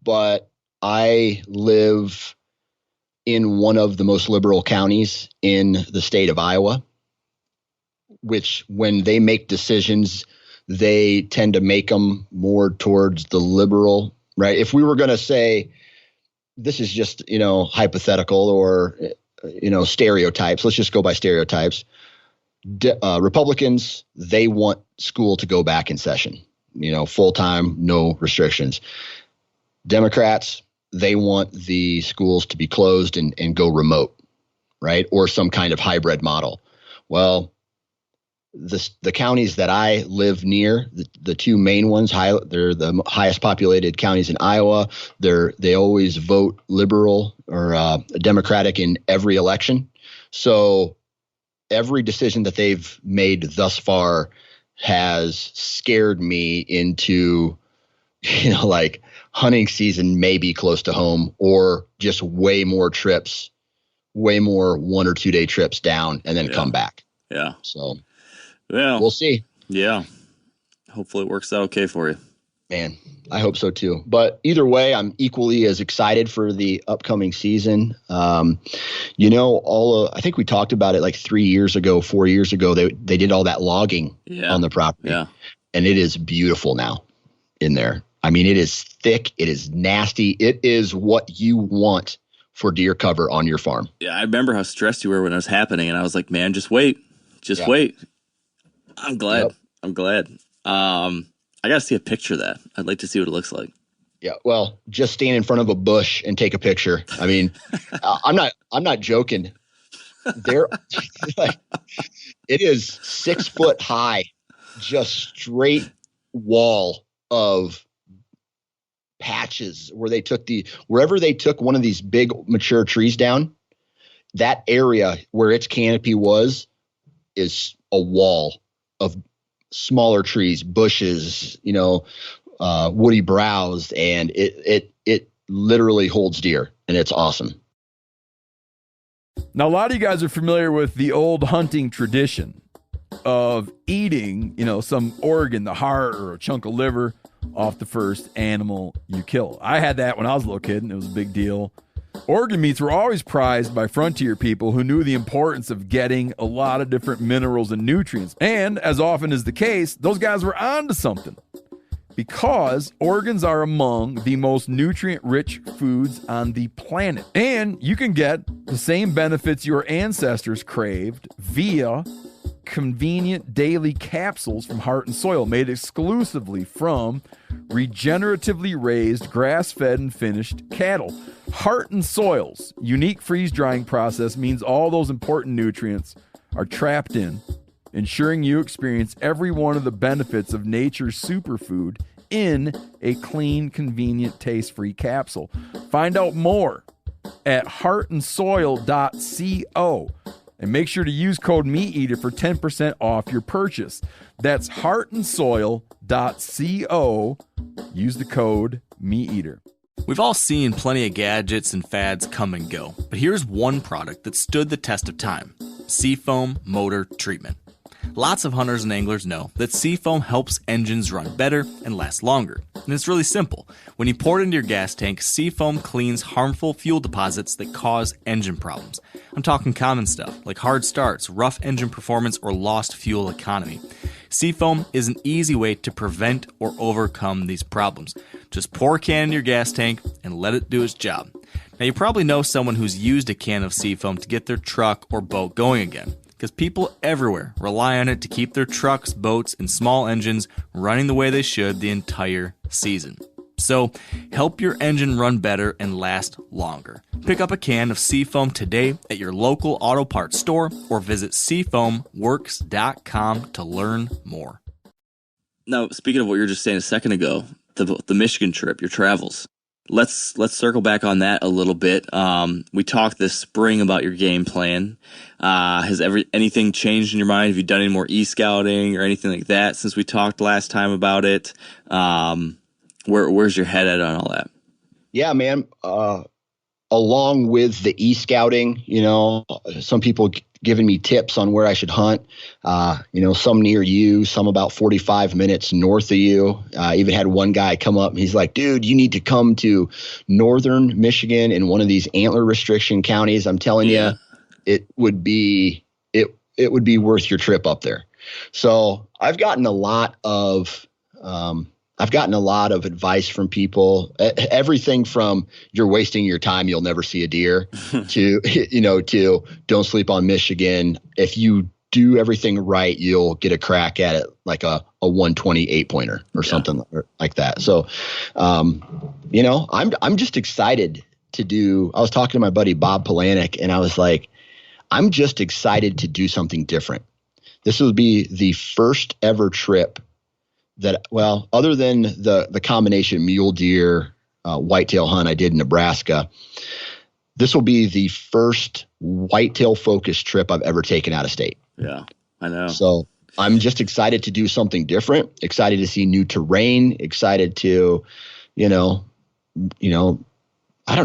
but I live in one of the most liberal counties in the state of Iowa, which when they make decisions, they tend to make them more towards the liberal, right? If we were going to say, this is just, hypothetical, or stereotypes. Let's just go by stereotypes. Republicans, they want school to go back in session, full time, no restrictions. Democrats, they want the schools to be closed and go remote, right? Or some kind of hybrid model. Well, the counties that I live near, the two main ones, they're the highest populated counties in Iowa. They always vote liberal or Democratic in every election. So every decision that they've made thus far has scared me into, like hunting season may be close to home, or just way more 1 or 2 day trips down and then come back. Yeah. So we'll see. Yeah. Hopefully it works out okay for you. Man, I hope so too. But either way, I'm equally as excited for the upcoming season. I think we talked about it like 4 years ago, they did all that logging on the property. Yeah. And it is beautiful now in there. I mean, it is thick. It is nasty. It is what you want for deer cover on your farm. Yeah. I remember how stressed you were when it was happening. And I was like, man, just wait. Wait. I'm glad. Yep. I'm glad. I got to see a picture of that. I'd like to see what it looks like. Yeah. Well, just stand in front of a bush and take a picture. I mean, I'm not joking. There, it is 6 foot high, just straight wall of patches where wherever they took one of these big mature trees down, that area where its canopy is a wall of smaller trees, bushes, woody browse, and it literally holds deer, and it's awesome. Now, a lot of you guys are familiar with the old hunting tradition of eating, some organ, the heart or a chunk of liver off the first animal you kill. I had that when I was a little kid, and it was a big deal. Organ meats were always prized by frontier people who knew the importance of getting a lot of different minerals and nutrients. And as often is the case, those guys were onto something, because organs are among the most nutrient-rich foods on the planet. And you can get the same benefits your ancestors craved via convenient daily capsules from Heart and Soil, made exclusively from regeneratively raised, grass-fed, and finished cattle. Heart and Soil's unique freeze-drying process means all those important nutrients are trapped in, ensuring you experience every one of the benefits of nature's superfood in a clean, convenient, taste-free capsule. Find out more at heartandsoil.co. And make sure to use code MeatEater for 10% off your purchase. That's heartandsoil.co. Use the code MeatEater. We've all seen plenty of gadgets and fads come and go, but here's one product that stood the test of time: Seafoam Motor Treatment. Lots of hunters and anglers know that Seafoam helps engines run better and last longer. And it's really simple. When you pour it into your gas tank, Seafoam cleans harmful fuel deposits that cause engine problems. I'm talking common stuff like hard starts, rough engine performance, or lost fuel economy. Seafoam is an easy way to prevent or overcome these problems. Just pour a can in your gas tank and let it do its job. Now, you probably know someone who's used a can of Seafoam to get their truck or boat going again, because people everywhere rely on it to keep their trucks, boats, and small engines running the way they should the entire season. So, help your engine run better and last longer. Pick up a can of Seafoam today at your local auto parts store, or visit seafoamworks.com to learn more. Now, speaking of what you were just saying a second ago, the Michigan trip, your travels. Let's circle back on that a little bit. We talked this spring about your game plan. Has anything changed in your mind? Have you done any more e-scouting or anything like that since we talked last time about it? Where's your head at on all that? Yeah, man. Along with the e-scouting, some people giving me tips on where I should hunt, some near you, some about 45 minutes north of you. I even had one guy come up and he's like, dude, you need to come to northern Michigan in one of these antler restriction counties. I'm telling you, it would be worth your trip up there. So I've gotten a lot of I've gotten a lot of advice from people, everything from you're wasting your time, you'll never see a deer to, to don't sleep on Michigan. If you do everything right, you'll get a crack at it like a 128 pointer or something like that. So, I'm just excited to do. I was talking to my buddy Bob Polanic, and I was like, I'm just excited to do something different. This will be the first ever trip that, well, other than the combination mule deer, whitetail hunt I did in Nebraska, this will be the first whitetail focused trip I've ever taken out of state. Yeah, I know. So I'm just excited to do something different, excited to see new terrain, excited to, I don't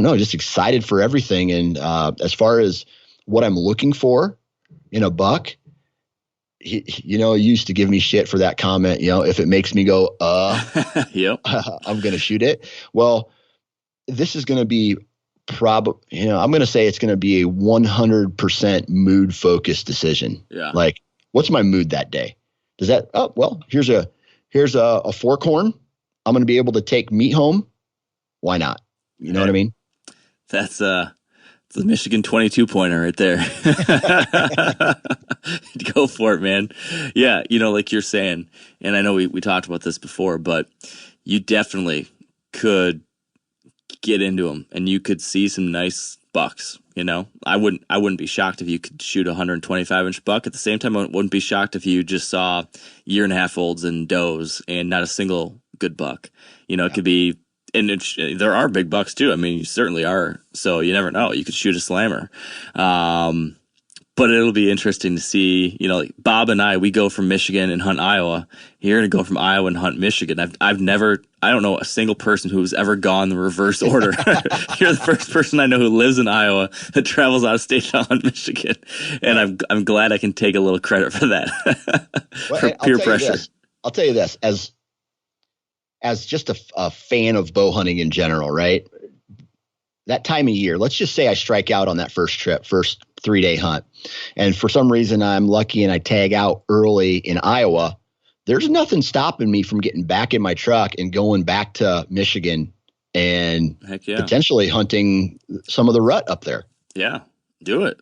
know, just excited for everything. And as far as what I'm looking for in a buck, he used to give me shit for that comment. If it makes me go, yep, I'm going to shoot it. Well, this is going to be I'm going to say it's going to be a 100% mood focused decision. Yeah. Like, what's my mood that day? Does that, here's a fork horn. I'm going to be able to take meat home. Why not? You know what I mean? That's the Michigan 22 pointer right there. Go for it, man. Yeah. Like you're saying, and I know we talked about this before, but you definitely could get into them and you could see some nice bucks. I wouldn't be shocked if you could shoot a 125-inch buck. At the same time, I wouldn't be shocked if you just saw 1.5-year-olds and does and not a single good buck. It could be, and there are big bucks too. I mean, you certainly are. So you never know. You could shoot a slammer. But it'll be interesting to see, like Bob and I, we go from Michigan and hunt Iowa. You're going to go from Iowa and hunt Michigan. I don't know a single person who's ever gone the reverse order. You're the first person I know who lives in Iowa that travels out of state to hunt Michigan. And I'm glad I can take a little credit for that. For peer pressure. I'll tell you this, as just a fan of bow hunting in general, right? That time of year, let's just say I strike out on that first 3-day hunt. And for some reason I'm lucky and I tag out early in Iowa. There's nothing stopping me from getting back in my truck and going back to Michigan and potentially hunting some of the rut up there. Yeah, do it.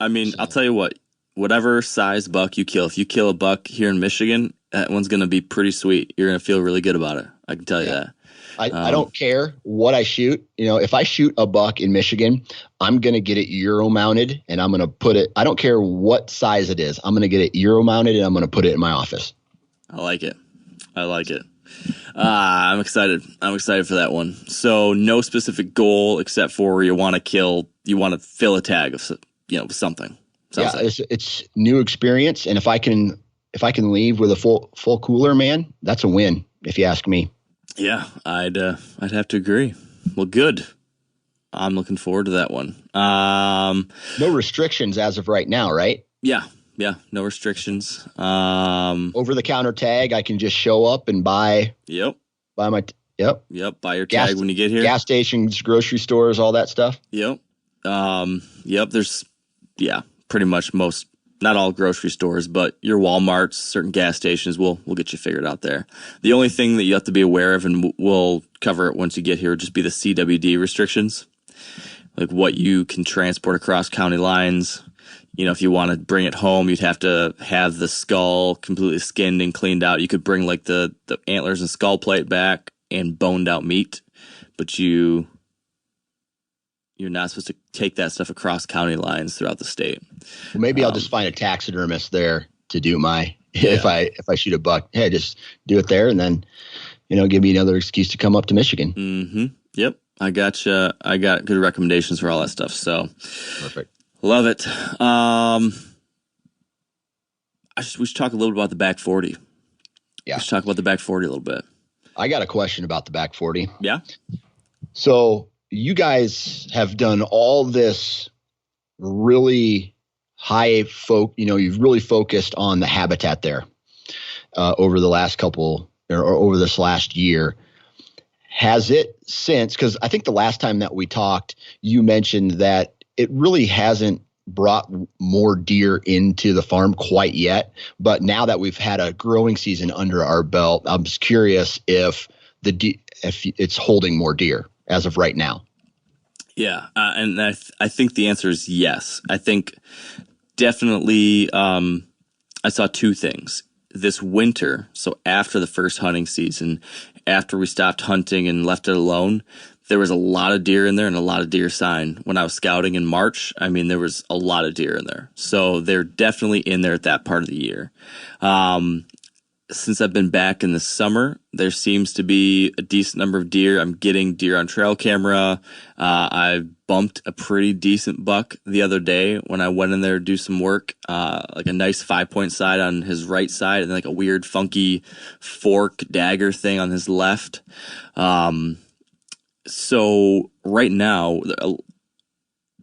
I mean, I'll tell you what, whatever size buck you kill, if you kill a buck here in Michigan, that one's going to be pretty sweet. You're going to feel really good about it. I can tell you that. I don't care what I shoot. If I shoot a buck in Michigan, I'm going to get it Euro mounted and I'm going to put it, I don't care what size it is. I'm going to get it Euro mounted and I'm going to put it in my office. I like it. I'm excited. I'm excited for that one. So no specific goal except for you want to fill a tag of, something. It's new experience. And if I can leave with a full cooler, man, that's a win. If you ask me. Yeah, I'd have to agree. Well, good. I'm looking forward to that one. No restrictions as of right now, right? Yeah, no restrictions. Over the counter tag, I can just show up and buy. Yep. Buy my. Yep. Buy your tag when you get here. Gas stations, grocery stores, all that stuff. Yep. There's pretty much most. Not all grocery stores, but your Walmarts, certain gas stations will get you figured out there. The only thing that you have to be aware of, and we'll cover it once you get here, would just be the CWD restrictions, like what you can transport across county lines. If you want to bring it home, you'd have to have the skull completely skinned and cleaned out. You could bring like the antlers and skull plate back and boned out meat, but you're not supposed to take that stuff across county lines throughout the state. Well, maybe I'll just find a taxidermist there to do if I shoot a buck, just do it there and then, give me another excuse to come up to Michigan. Mm-hmm. Yep. I got good recommendations for all that stuff. So perfect. Love it. We should talk a little bit about the back 40. Yeah. We should talk about the back 40 a little bit. I got a question about the back 40. Yeah. So you guys have done all this really you've really focused on the habitat there over the last couple or over this last year. Has it since, because I think the last time that we talked, you mentioned that it really hasn't brought more deer into the farm quite yet. But now that we've had a growing season under our belt, I'm just curious if if it's holding more deer as of right now. Yeah, and I think the answer is yes. I think definitely I saw two things. This winter, so after the first hunting season, after we stopped hunting and left it alone, there was a lot of deer in there and a lot of deer sign. When I was scouting in March, I mean, there was a lot of deer in there. So they're definitely in there at that part of the year. Since I've been back in the summer, there seems to be a decent number of deer. I'm getting deer on trail camera. I bumped a pretty decent buck the other day when I went in there to do some work, like a nice 5-point sight on his right side and like a weird funky fork dagger thing on his left. So right now,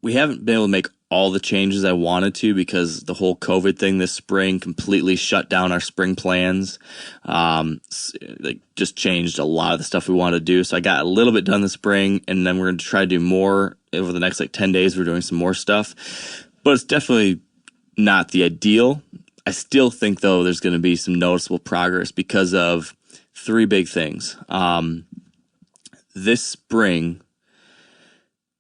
we haven't been able to make all the changes I wanted to because the whole COVID thing this spring completely shut down our spring plans. Like just changed a lot of the stuff we wanted to do. So I got a little bit done this spring, and then we're going to try to do more over the next 10 days. We're doing some more stuff, but it's definitely not the ideal. I still think though there's going to be some noticeable progress because of three big things. This spring,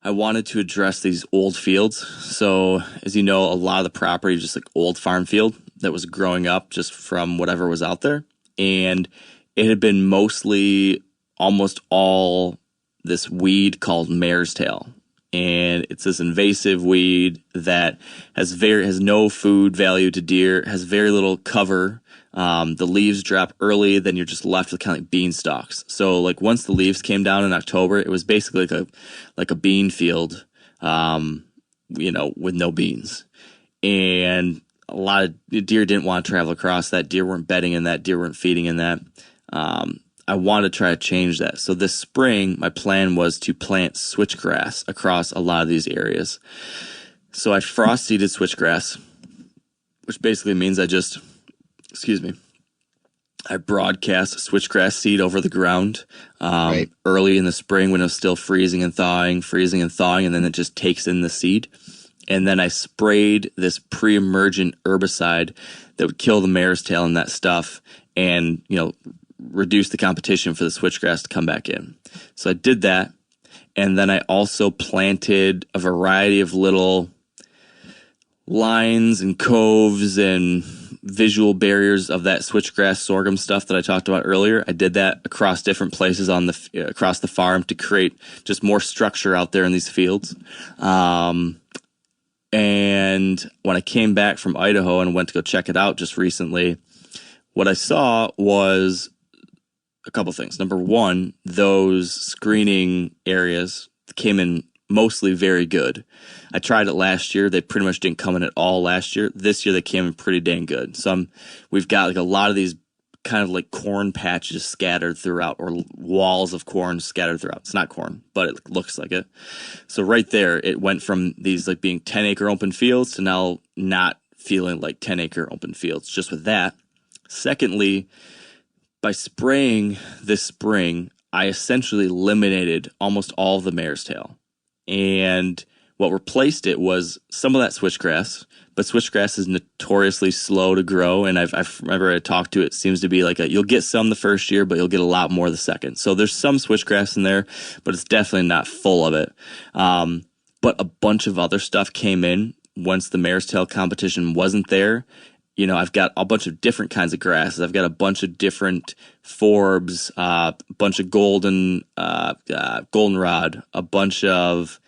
I wanted to address these old fields. So, as you know, a lot of the property is just like old farm field that was growing up just from whatever was out there. And it had been mostly almost all this weed called mare's tail. And it's this invasive weed that has no food value to deer, has very little cover. The leaves drop early, then you're just left with kind of like bean stalks. So like once the leaves came down in October, it was basically like a bean field, with no beans. And a lot of deer didn't want to travel across that. Deer weren't bedding in that. Deer weren't feeding in that. I wanted to try to change that. So this spring, my plan was to plant switchgrass across a lot of these areas. So I frost seeded switchgrass, which basically means I broadcast switchgrass seed over the ground early in the spring when it was still freezing and thawing, and then it just takes in the seed. And then I sprayed this pre-emergent herbicide that would kill the mare's tail and that stuff and, reduce the competition for the switchgrass to come back in. So I did that. And then I also planted a variety of little lines and coves and visual barriers of that switchgrass sorghum stuff that I talked about earlier. I did that across different places across the farm to create just more structure out there in these fields. And when I came back from Idaho and went to go check it out just recently, what I saw was a couple things. Number one, those screening areas came in mostly very good. I tried it last year. They pretty much didn't come in at all last year. This year they came in pretty dang good. So we've got like a lot of these kind of like corn patches scattered throughout, or walls of corn scattered throughout. It's not corn, but it looks like it. So right there, it went from these like being 10-acre open fields to now not feeling like 10-acre open fields just with that. Secondly, by spraying this spring, I essentially eliminated almost all of the mare's tail. And what replaced it was some of that switchgrass, but switchgrass is notoriously slow to grow. And I remember I talked to it, seems to be like you'll get some the first year, but you'll get a lot more the second. So there's some switchgrass in there, but it's definitely not full of it. But a bunch of other stuff came in once the mare's tail competition wasn't there. I've got a bunch of different kinds of grasses. I've got a bunch of different forbs, a bunch of goldenrod, a bunch of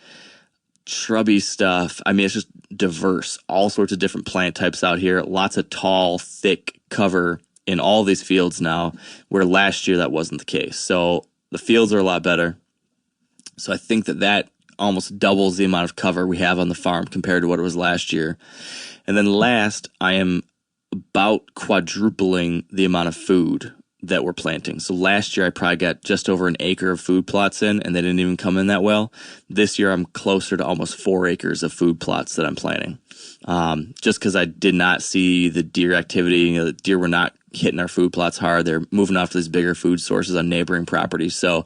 shrubby stuff. I mean, it's just diverse, all sorts of different plant types out here. Lots of tall, thick cover in all these fields now, where last year that wasn't the case. So the fields are a lot better. So I think that almost doubles the amount of cover we have on the farm compared to what it was last year. And then last, I am about quadrupling the amount of food that we're planting. So last year I probably got just over an acre of food plots in, and they didn't even come in that well. This year I'm closer to almost 4 acres of food plots that I'm planting. Just because I did not see the deer activity. The deer were not hitting our food plots hard. They're moving off to these bigger food sources on neighboring properties. So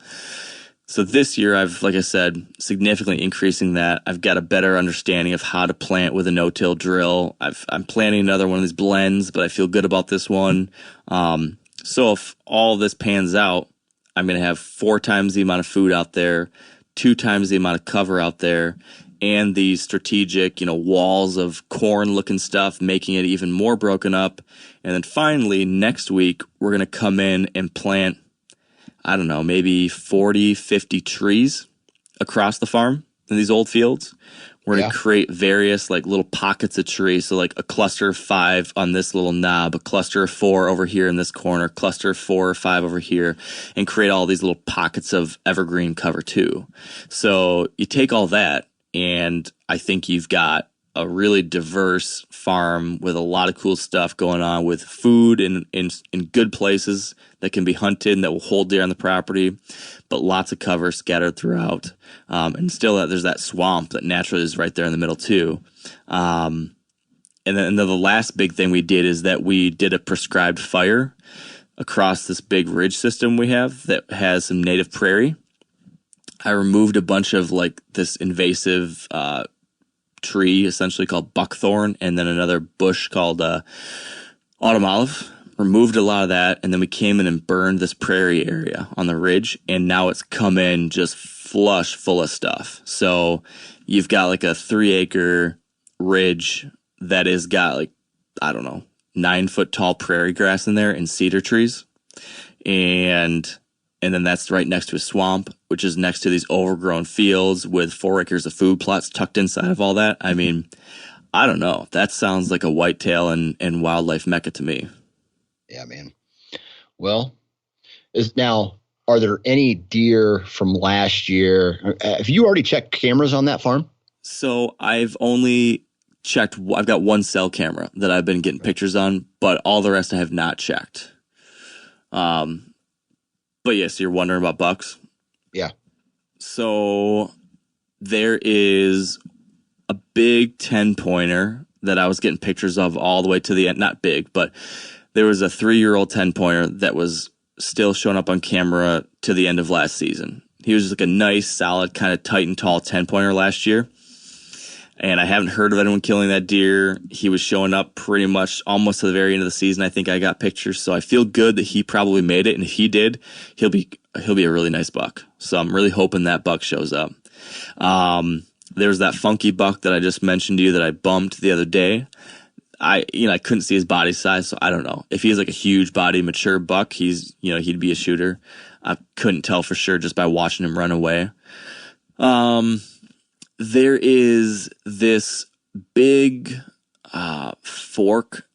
So this year, like I said, significantly increasing that. I've got a better understanding of how to plant with a no-till drill. I'm planning another one of these blends, but I feel good about this one. So if all this pans out, I'm going to have 4 times the amount of food out there, 2 times the amount of cover out there, and these strategic, walls of corn-looking stuff, making it even more broken up. And then finally, next week, we're going to come in and plant, I don't know, maybe 40, 50 trees across the farm in these old fields. We're going to create various little pockets of trees. So like a cluster of 5 on this little knob, a cluster of 4 over here in this corner, cluster of 4 or 5 over here, and create all these little pockets of evergreen cover too. So you take all that, and I think you've got a really diverse farm with a lot of cool stuff going on, with food in good places that can be hunted and that will hold deer on the property, but lots of cover scattered throughout. And still there's that swamp that naturally is right there in the middle too. And then the last big thing we did is that we did a prescribed fire across this big ridge system we have that has some native prairie. I removed a bunch of this invasive tree, essentially called buckthorn, and then another bush called autumn olive. Removed a lot of that, and then we came in and burned this prairie area on the ridge, and now it's come in just flush full of stuff. So you've got a 3-acre ridge that has got 9-foot tall prairie grass in there and cedar trees, and then that's right next to a swamp, which is next to these overgrown fields with 4 acres of food plots tucked inside of all that. I mean, I don't know. That sounds like a whitetail and wildlife mecca to me. Yeah, man. Well, are there any deer from last year? Have you already checked cameras on that farm? So I've only checked. I've got one cell camera that I've been getting pictures on, but all the rest I have not checked. But yes, you're wondering about bucks? Yeah. So there is a big 10-pointer that I was getting pictures of all the way to the end. Not big, but there was a 3-year-old 10-pointer that was still showing up on camera to the end of last season. He was just a nice, solid, kind of tight and tall 10-pointer last year. And I haven't heard of anyone killing that deer. He was showing up pretty much almost to the very end of the season. I think I got pictures, so I feel good that he probably made it. And if he did, he'll be a really nice buck. So I'm really hoping that buck shows up. There's that funky buck that I just mentioned to you that I bumped the other day. I couldn't see his body size, so I don't know if he's a huge body, mature buck. He'd be a shooter. I couldn't tell for sure just by watching him run away. There is this big fork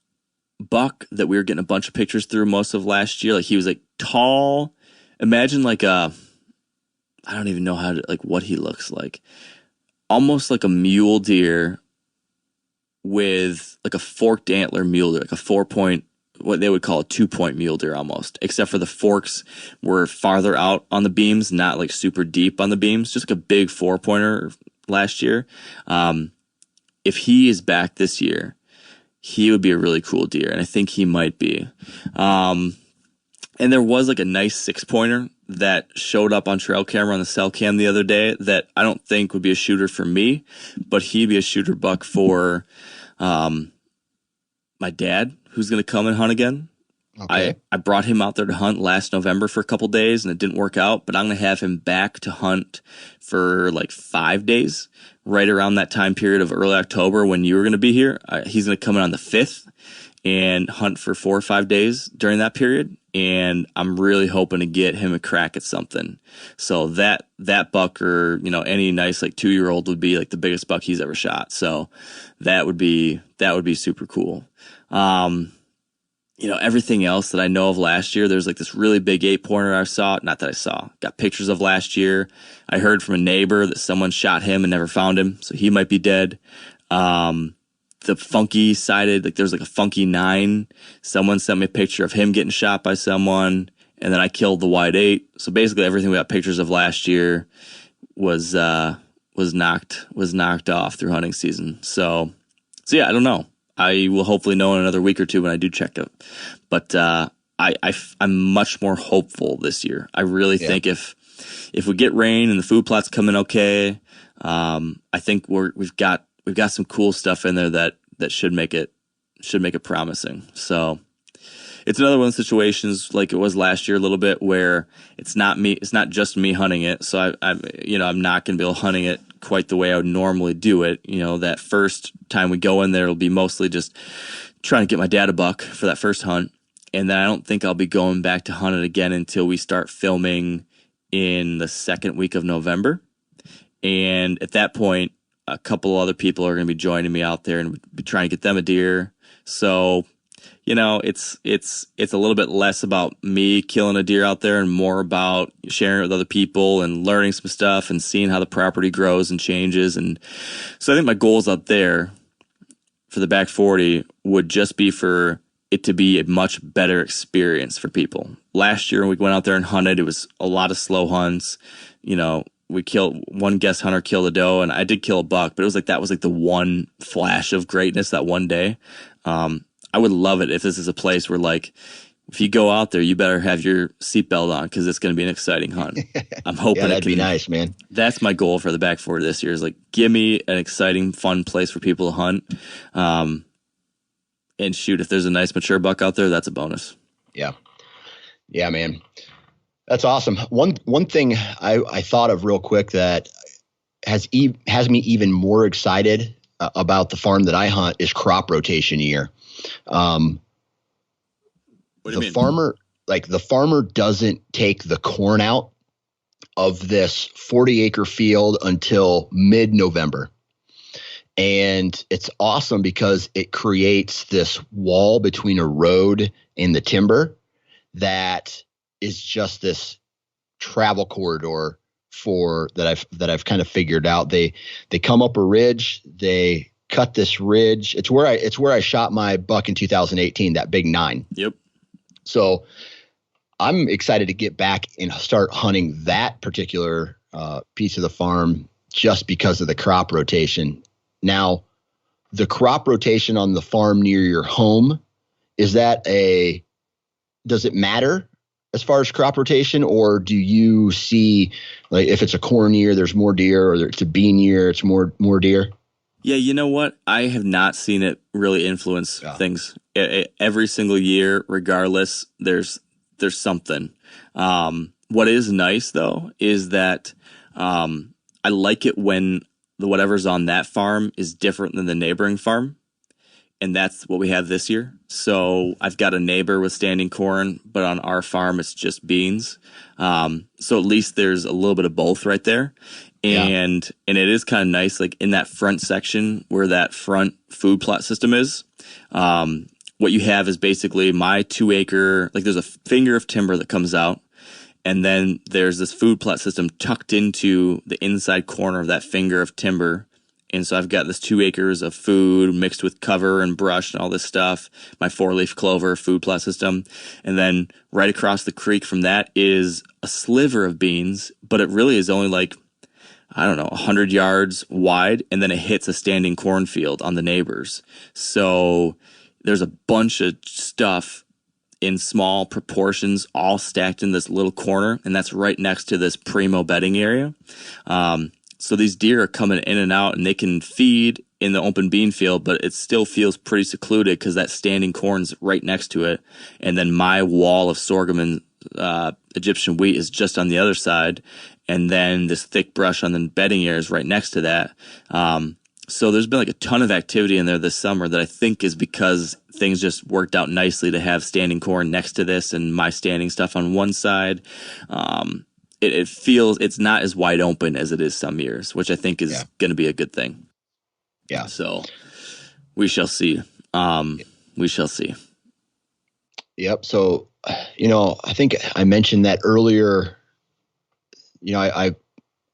buck that we were getting a bunch of pictures through most of last year. He was tall. Imagine I don't even know what he looks like. Almost like a mule deer with a forked antler mule deer, a 4-point, what they would call a 2-point mule deer almost, except for the forks were farther out on the beams, not super deep on the beams, just a big 4-pointer last year. If he is back this year, he would be a really cool deer, and I think he might be. And there was a nice 6-pointer that showed up on trail camera on the cell cam the other day that I don't think would be a shooter for me, but he'd be a shooter buck for my dad, who's going to come and hunt again. Okay. I brought him out there to hunt last November for a couple days, and it didn't work out, but I'm going to have him back to hunt for 5 days, right around that time period of early October when you were going to be here. He's going to come in on the 5th and hunt for 4 or 5 days during that period, and I'm really hoping to get him a crack at something. So that buck, or any nice 2-year-old, would be the biggest buck he's ever shot. So that would be super cool. Everything else that I know of last year, there's this really big 8-pointer got pictures of last year. I heard from a neighbor that someone shot him and never found him, so he might be dead. The funky sided, there's a funky 9. Someone sent me a picture of him getting shot by someone, and then I killed the white 8. So basically everything we got pictures of last year was knocked off through hunting season. So yeah, I don't know. I will hopefully know in another week or two when I do check it. But I'm much more hopeful this year. I really think if if we get rain and the food plot's coming okay, I think we've got some cool stuff in there that should make it promising. So it's another one of the situations like it was last year a little bit where it's not just me hunting it. So I'm not going to be able hunting it quite the way I would normally do it. That first time we go in there, it'll be mostly just trying to get my dad a buck for that first hunt. And then I don't think I'll be going back to hunt it again until we start filming in the second week of November. And at that point, a couple other people are going to be joining me out there and be trying to get them a deer. So, it's a little bit less about me killing a deer out there and more about sharing it with other people and learning some stuff and seeing how the property grows and changes. And so I think my goals out there for the back 40 would just be for it to be a much better experience for people. Last year when we went out there and hunted, it was a lot of slow hunts. We killed one guest hunter, killed a doe, and I did kill a buck, but it was like that was like the one flash of greatness that one day. I would love it if this is a place where, like, if you go out there, you better have your seatbelt on because it's going to be an exciting hunt. I'm hoping that'd be nice, man. That's my goal for the back 40 this year is like, give me an exciting, fun place for people to hunt. And shoot, if there's a nice mature buck out there, that's a bonus. Yeah. Yeah, man. That's awesome. One thing I thought of real quick that has me even more excited about the farm that I hunt is crop rotation year. What do you mean? The farmer doesn't take the corn out of this 40-acre field until mid-November. And it's awesome because it creates this wall between a road and the timber that is just this travel corridor that I've kind of figured out. They come up a ridge, they cut this ridge. It's where I shot my buck in 2018, that big 9. Yep. So I'm excited to get back and start hunting that particular piece of the farm just because of the crop rotation. Now, the crop rotation on the farm near your home, does it matter as far as crop rotation, or do you see, like, if it's a corn year, there's more deer, or it's a bean year, it's more deer? Yeah, you know what? I have not seen it really influence things. Every single year, regardless, there's something. What is nice, though, is that I like it when whatever's on that farm is different than the neighboring farm. And that's what we have this year. So I've got a neighbor with standing corn, but on our farm, it's just beans. So at least there's a little bit of both right there. And it is kind of nice, like in that front section where that front food plot system is. What you have is basically my 2-acre, like there's a finger of timber that comes out. And then there's this food plot system tucked into the inside corner of that finger of timber. And so I've got this 2 acres of food mixed with cover and brush and all this stuff, my 4-leaf clover food plot system. And then right across the creek from that is a sliver of beans, but it really is only like, 100 yards wide. And then it hits a standing cornfield on the neighbors. So there's a bunch of stuff in small proportions, all stacked in this little corner. And that's right next to this primo bedding area. So these deer are coming in and out, and they can feed in the open bean field, but it still feels pretty secluded because that standing corn's right next to it. And then my wall of sorghum and Egyptian wheat is just on the other side. And then this thick brush on the bedding area is right next to that. So there's been like a ton of activity in there this summer that I think is because things just worked out nicely to have standing corn next to this and my standing stuff on one side. It feels it's not as wide open as it is some years, which I think is going to be a good thing. Yeah. So we shall see. We shall see. Yep. So, I think I mentioned that earlier. I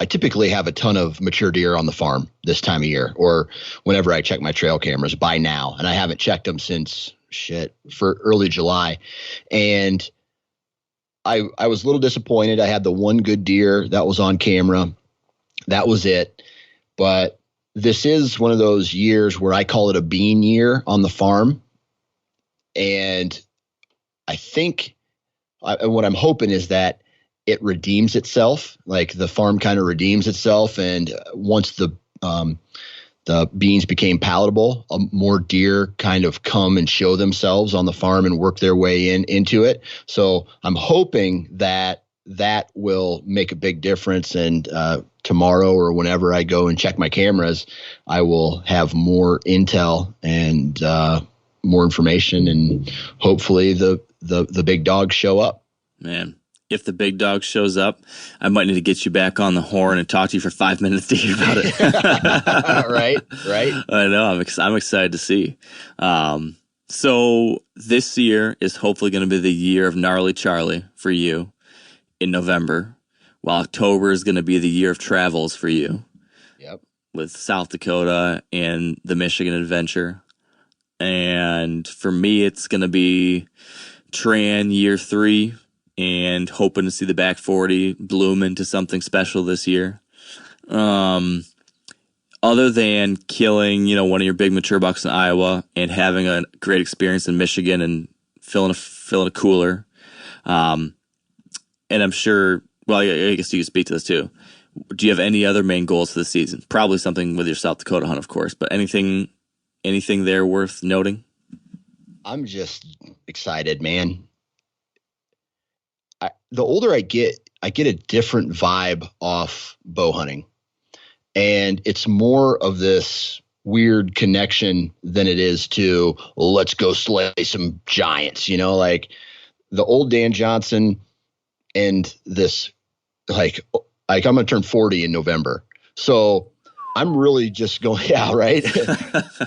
typically have a ton of mature deer on the farm this time of year, or whenever I check my trail cameras by now, and I haven't checked them since for early July. And I was a little disappointed. I had the one good deer that was on camera. That was it. But this is one of those years where I call it a bean year on the farm. And I think what I'm hoping is that it redeems itself. Like the farm kind of redeems itself. And once the beans became palatable, more deer kind of come and show themselves on the farm and work their way into it. So I'm hoping that will make a big difference. And tomorrow or whenever I go and check my cameras, I will have more intel and more information, and hopefully the big dogs show up. Man, if the big dog shows up, I might need to get you back on the horn and talk to you for 5 minutes to hear about it. Right. I know. I'm excited to see. So this year is hopefully going to be the year of Gnarly Charlie for you in November, while October is going to be the year of travels for you. Yep. With South Dakota and the Michigan adventure. And for me, it's going to be Tran year 3 and hoping to see the back 40 bloom into something special this year. Other than killing, one of your big mature bucks in Iowa and having a great experience in Michigan and filling a cooler. And I'm sure, well, I guess you could speak to this too. Do you have any other main goals for the season? Probably something with your South Dakota hunt, of course, but anything there worth noting? I'm just excited, man. The older I get a different vibe off bow hunting. And it's more of this weird connection than it is to, let's go slay some giants, like the old Dan Johnson and this, like I'm going to turn 40 in November. So I'm really just going, yeah, right.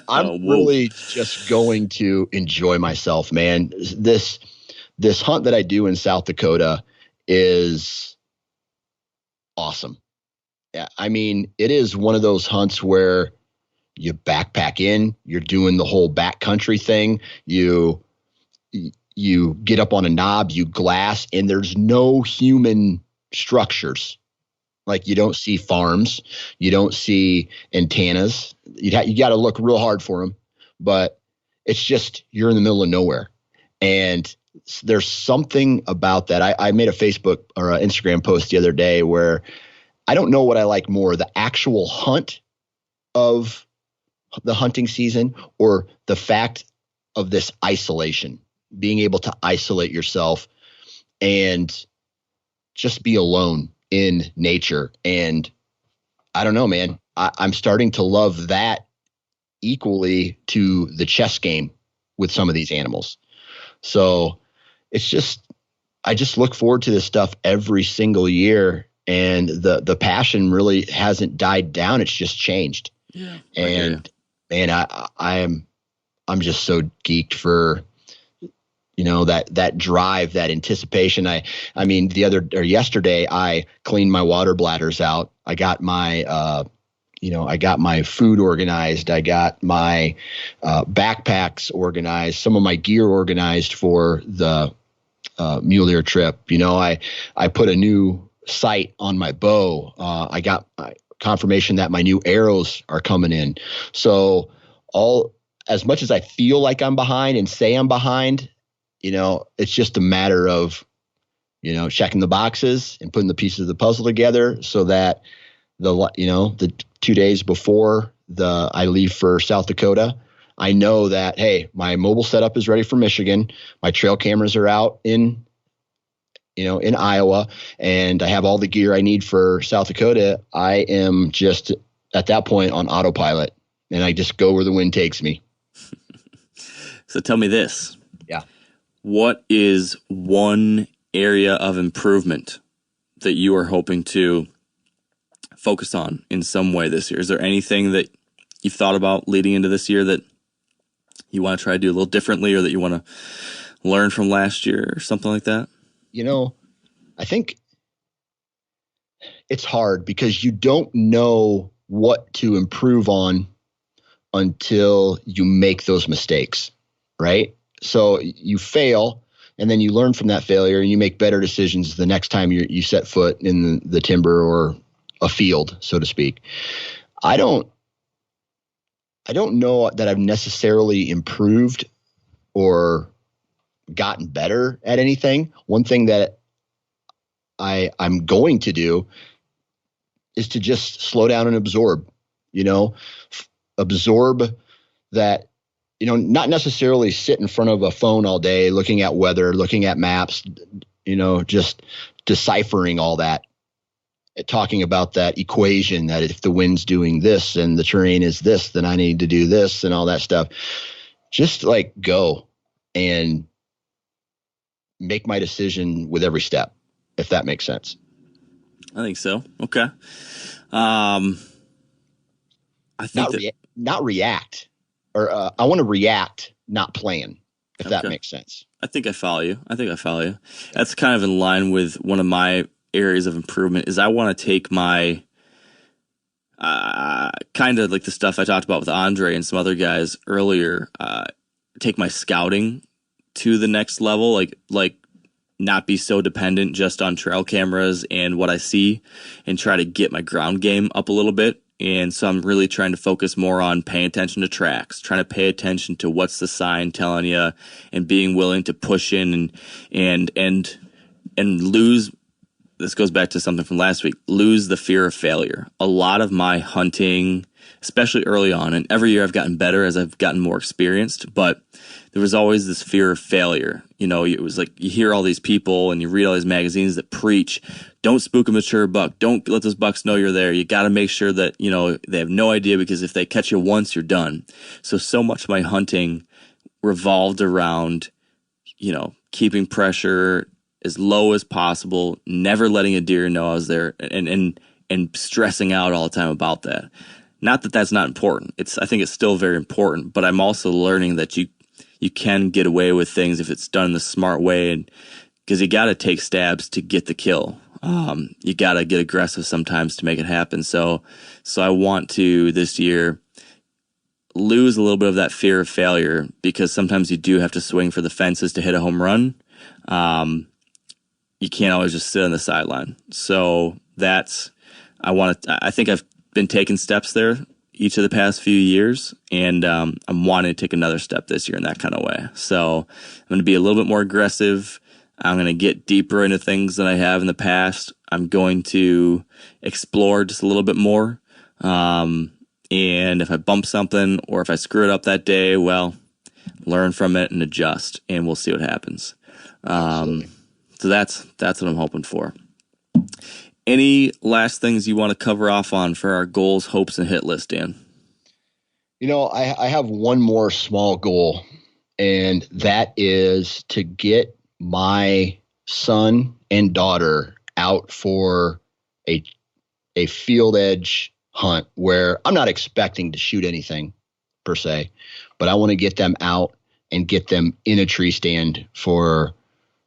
I'm really just going to enjoy myself, man. This hunt that I do in South Dakota is awesome. Yeah, I mean, it is one of those hunts where you backpack in, you're doing the whole backcountry thing. You get up on a knob, you glass, and there's no human structures. Like you don't see farms, you don't see antennas. You got to look real hard for them, but it's just you're in the middle of nowhere. And there's something about that. I made a Facebook or an Instagram post the other day where I don't know what I like more, the actual hunt of the hunting season or the fact of this isolation, being able to isolate yourself and just be alone in nature. And I don't know, man, I'm starting to love that equally to the chess game with some of these animals. So it's just, I just look forward to this stuff every single year. And the passion really hasn't died down. It's just changed. Yeah. And man, I'm just so geeked for, that drive, that anticipation. I mean, yesterday I cleaned my water bladders out. I got my, I got my food organized. I got my backpacks organized, some of my gear organized for the mule deer trip. I put a new sight on my bow. I got confirmation that my new arrows are coming in. So as much as I feel like I'm behind and say I'm behind, it's just a matter of, checking the boxes and putting the pieces of the puzzle together so that the 2 days before I leave for South Dakota, I know that, hey, my mobile setup is ready for Michigan. My trail cameras are out in Iowa, and I have all the gear I need for South Dakota. I am just at that point on autopilot, and I just go where the wind takes me. So tell me this. Yeah. What is one area of improvement that you are hoping to focus on in some way this year? Is there anything that you've thought about leading into this year that you want to try to do a little differently, or that you want to learn from last year or something like that? I think it's hard because you don't know what to improve on until you make those mistakes, right? So you fail, and then you learn from that failure, and you make better decisions the next time you set foot in the timber or a field, so to speak. I don't know that I've necessarily improved or gotten better at anything. One thing that I'm going to do is to just slow down and absorb, absorb that, not necessarily sit in front of a phone all day, looking at weather, looking at maps, just deciphering all that, talking about that equation that if the wind's doing this and the terrain is this, then I need to do this and all that stuff. Just like go and make my decision with every step, if that makes sense. I think so. Okay. I think not react, or I want to react, not plan, if that makes sense. I think I follow you. That's kind of in line with one of my areas of improvement is I want to take my kind of like the stuff I talked about with Andre and some other guys earlier, take my scouting to the next level, like not be so dependent just on trail cameras and what I see, and try to get my ground game up a little bit. And so I'm really trying to focus more on paying attention to tracks, trying to pay attention to what's the sign telling you, and being willing to push in and lose. This goes back to something from last week, lose the fear of failure. A lot of my hunting, especially early on, and every year I've gotten better as I've gotten more experienced, but there was always this fear of failure. It was like you hear all these people and you read all these magazines that preach, don't spook a mature buck. Don't let those bucks know you're there. You got to make sure that, they have no idea, because if they catch you once, you're done. So much of my hunting revolved around, keeping pressure as low as possible, never letting a deer know I was there, and stressing out all the time about that. Not that that's not important. I think it's still very important, but I'm also learning that you can get away with things if it's done in the smart way, and because you got to take stabs to get the kill. You got to get aggressive sometimes to make it happen. So I want to this year lose a little bit of that fear of failure, because sometimes you do have to swing for the fences to hit a home run. You can't always just sit on the sideline. So I think I've been taking steps there each of the past few years, and I'm wanting to take another step this year in that kind of way. So I'm going to be a little bit more aggressive. I'm going to get deeper into things than I have in the past. I'm going to explore just a little bit more. And if I bump something or if I screw it up that day, well, learn from it and adjust, and we'll see what happens. So that's what I'm hoping for. Any last things you want to cover off on for our goals, hopes, and hit list, Dan? I have one more small goal, and that is to get my son and daughter out for a field edge hunt where I'm not expecting to shoot anything per se, but I want to get them out and get them in a tree stand for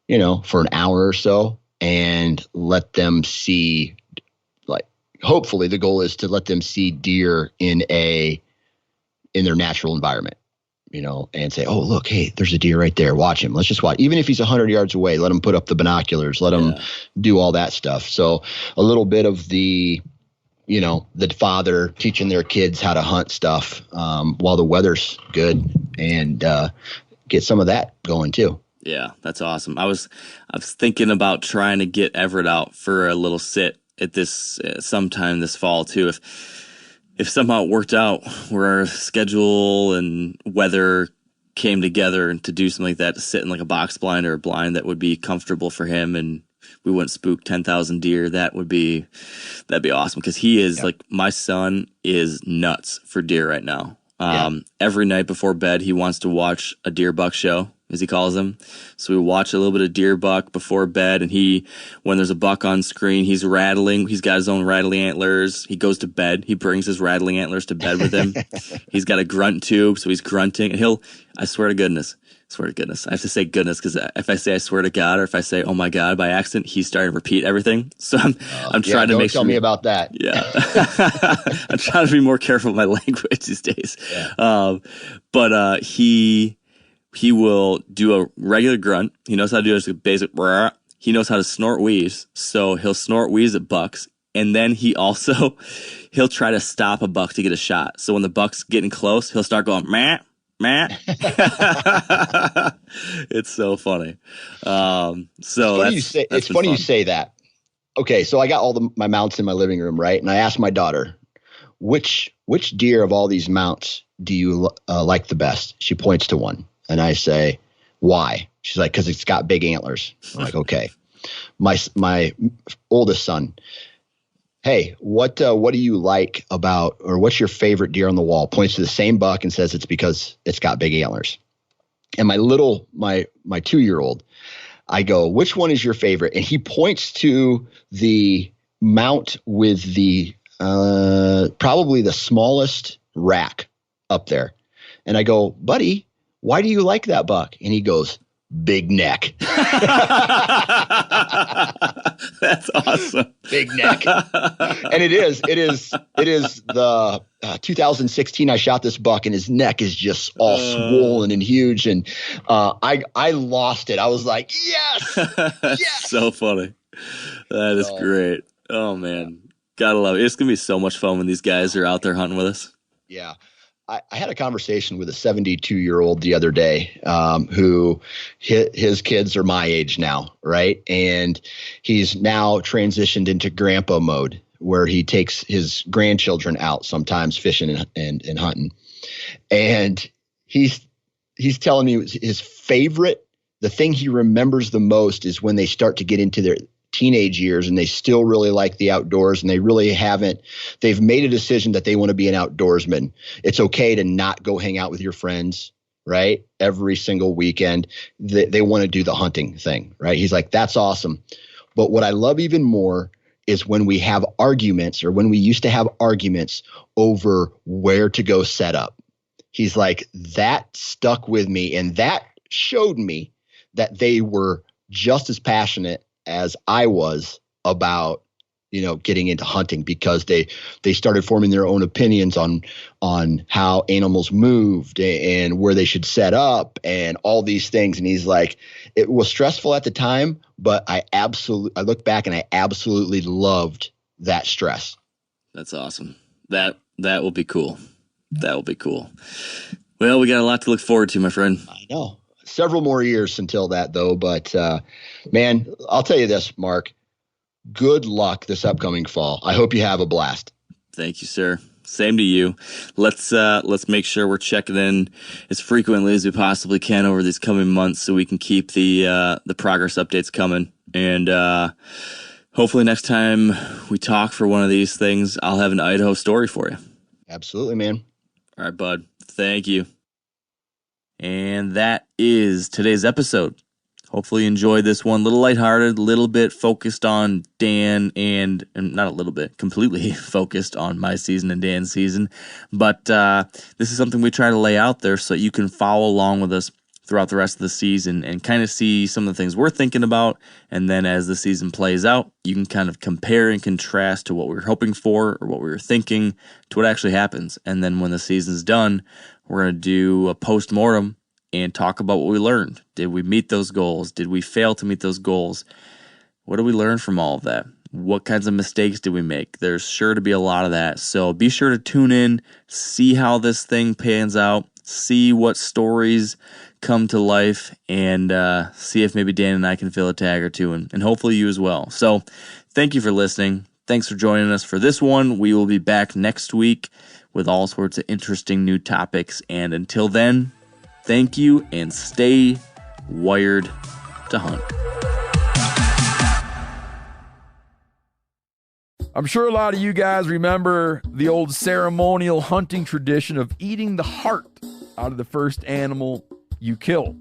an hour or so, and let them see, hopefully the goal is to let them see deer in their natural environment, and say, oh, look, hey, there's a deer right there. Watch him. Let's just watch. Even if he's 100 yards away, let him put up the binoculars, let him do all that stuff. So a little bit of the father teaching their kids how to hunt stuff while the weather's good, and get some of that going too. Yeah, that's awesome. I was thinking about trying to get Everett out for a little sit at this sometime this fall too. If somehow it worked out where our schedule and weather came together and to do something like that, to sit in like a box blind or a blind that would be comfortable for him and we wouldn't spook 10,000 deer, that'd be awesome. Because he is like, my son is nuts for deer right now. Every night before bed, he wants to watch a deer buck show, as he calls them. So we watch a little bit of deer buck before bed, and when there's a buck on screen, he's rattling. He's got his own rattling antlers. He goes to bed. He brings his rattling antlers to bed with him. He's got a grunt tube, so he's grunting. And I swear to goodness, I have to say goodness, because if I say I swear to God, or if I say oh my God by accident, he's starting to repeat everying. So I'm trying to make sure. Don't tell me about that. Yeah. I'm trying to be more careful with my language these days. Yeah. But he will do a regular grunt. He knows how to do a basic brrr. He knows how to snort wheeze. So he'll snort wheeze at bucks. And then he'll try to stop a buck to get a shot. So when the buck's getting close, he'll start going, meh. It's so funny. It's funny you say that, okay, so I got all my mounts in my living room, right? And I asked my daughter, which deer of all these mounts do you like the best? She points to one. And I say, why? She's like, because it's got big antlers. I'm like, okay. My oldest son, hey, what do you like about, or what's your favorite deer on the wall? Points to the same buck and says it's because it's got big antlers. And my 2-year-old, I go, which one is your favorite? And he points to the mount with the probably the smallest rack up there. And I go, buddy, why do you like that buck? And he goes, big neck. That's awesome. Big neck. And it is the 2016 I shot this buck, and his neck is just all swollen and huge. And I lost it. I was like, yes. Yes. So funny. That is great. Oh man. Gotta love it. It's gonna be so much fun when these guys are out there hunting with us. Yeah. I had a conversation with a 72-year-old the other day who his kids are my age now, right? And he's now transitioned into grandpa mode, where he takes his grandchildren out sometimes fishing and hunting. And he's telling me his favorite, the thing he remembers the most is when they start to get into their teenage years and they still really like the outdoors, and they've made a decision that they want to be an outdoorsman. It's okay to not go hang out with your friends, right? Every single weekend. They want to do the hunting thing, right? He's like, that's awesome. But what I love even more is when we have arguments, or when we used to have arguments over where to go set up. He's like, that stuck with me, and that showed me that they were just as passionate as I was about, getting into hunting, because they started forming their own opinions on how animals moved and where they should set up and all these things. And he's like, it was stressful at the time, but I look back and I absolutely loved that stress. That's awesome. That will be cool. That will be cool. Well, we got a lot to look forward to, my friend. I know. Several more years until that, though. But, man, I'll tell you this, Mark. Good luck this upcoming fall. I hope you have a blast. Thank you, sir. Same to you. Let's make sure we're checking in as frequently as we possibly can over these coming months, so we can keep the progress updates coming. And hopefully next time we talk for one of these things, I'll have an Idaho story for you. Absolutely, man. All right, bud. Thank you. And that is today's episode. Hopefully you enjoyed this one. A little lighthearted, a little bit focused on Dan and not a little bit, completely focused on my season and Dan's season. But this is something we try to lay out there so that you can follow along with us throughout the rest of the season and kind of see some of the things we're thinking about. And then as the season plays out, you can kind of compare and contrast to what we were hoping for or what we were thinking to what actually happens. And then when the season's done, we're going to do a post-mortem and talk about what we learned. Did we meet those goals? Did we fail to meet those goals? What did we learn from all of that? What kinds of mistakes did we make? There's sure to be a lot of that. So be sure to tune in, see how this thing pans out, see what stories come to life, and see if maybe Dan and I can fill a tag or two, and hopefully you as well. So thank you for listening. Thanks for joining us for this one. We will be back next week with all sorts of interesting new topics. And until then, thank you, and stay wired to hunt. I'm sure a lot of you guys remember the old ceremonial hunting tradition of eating the heart out of the first animal you kill.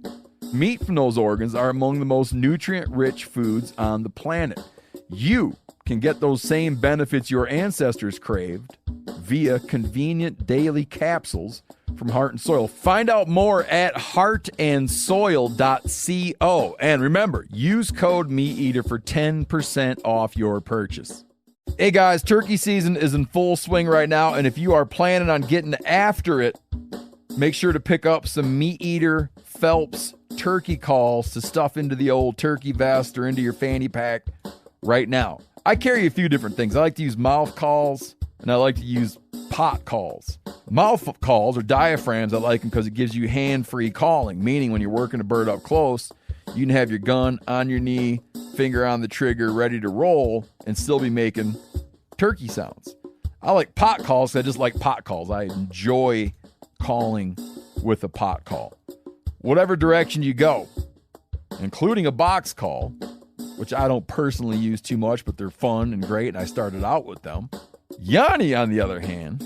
Meat from those organs are among the most nutrient-rich foods on the planet. You can get those same benefits your ancestors craved via convenient daily capsules from Heart and Soil. Find out more at heartandsoil.co. And remember, use code MeatEater for 10% off your purchase. Hey guys, turkey season is in full swing right now, and if you are planning on getting after it, make sure to pick up some MeatEater Phelps turkey calls to stuff into the old turkey vest or into your fanny pack right now. I carry a few different things. I like to use mouth calls, and I like to use pot calls. Mouth calls or diaphragms, I like them because it gives you hand-free calling, meaning when you're working a bird up close, you can have your gun on your knee, finger on the trigger, ready to roll, and still be making turkey sounds. I like pot calls. I just like pot calls. I enjoy calling with a pot call. Whatever direction you go, including a box call, which I don't personally use too much, but they're fun and great, and I started out with them. Yanni, on the other hand,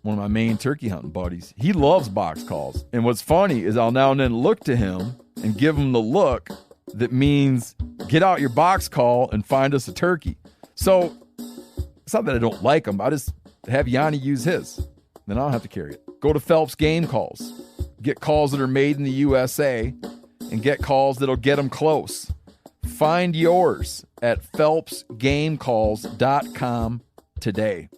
one of my main turkey hunting buddies, he loves box calls. And what's funny is I'll now and then look to him and give him the look that means get out your box call and find us a turkey. So it's not that I don't like them. I just have Yanni use his. Then I don't have to carry it. Go to Phelps Game Calls. Get calls that are made in the USA and get calls that'll get them close. Find yours at phelpsgamecalls.com today.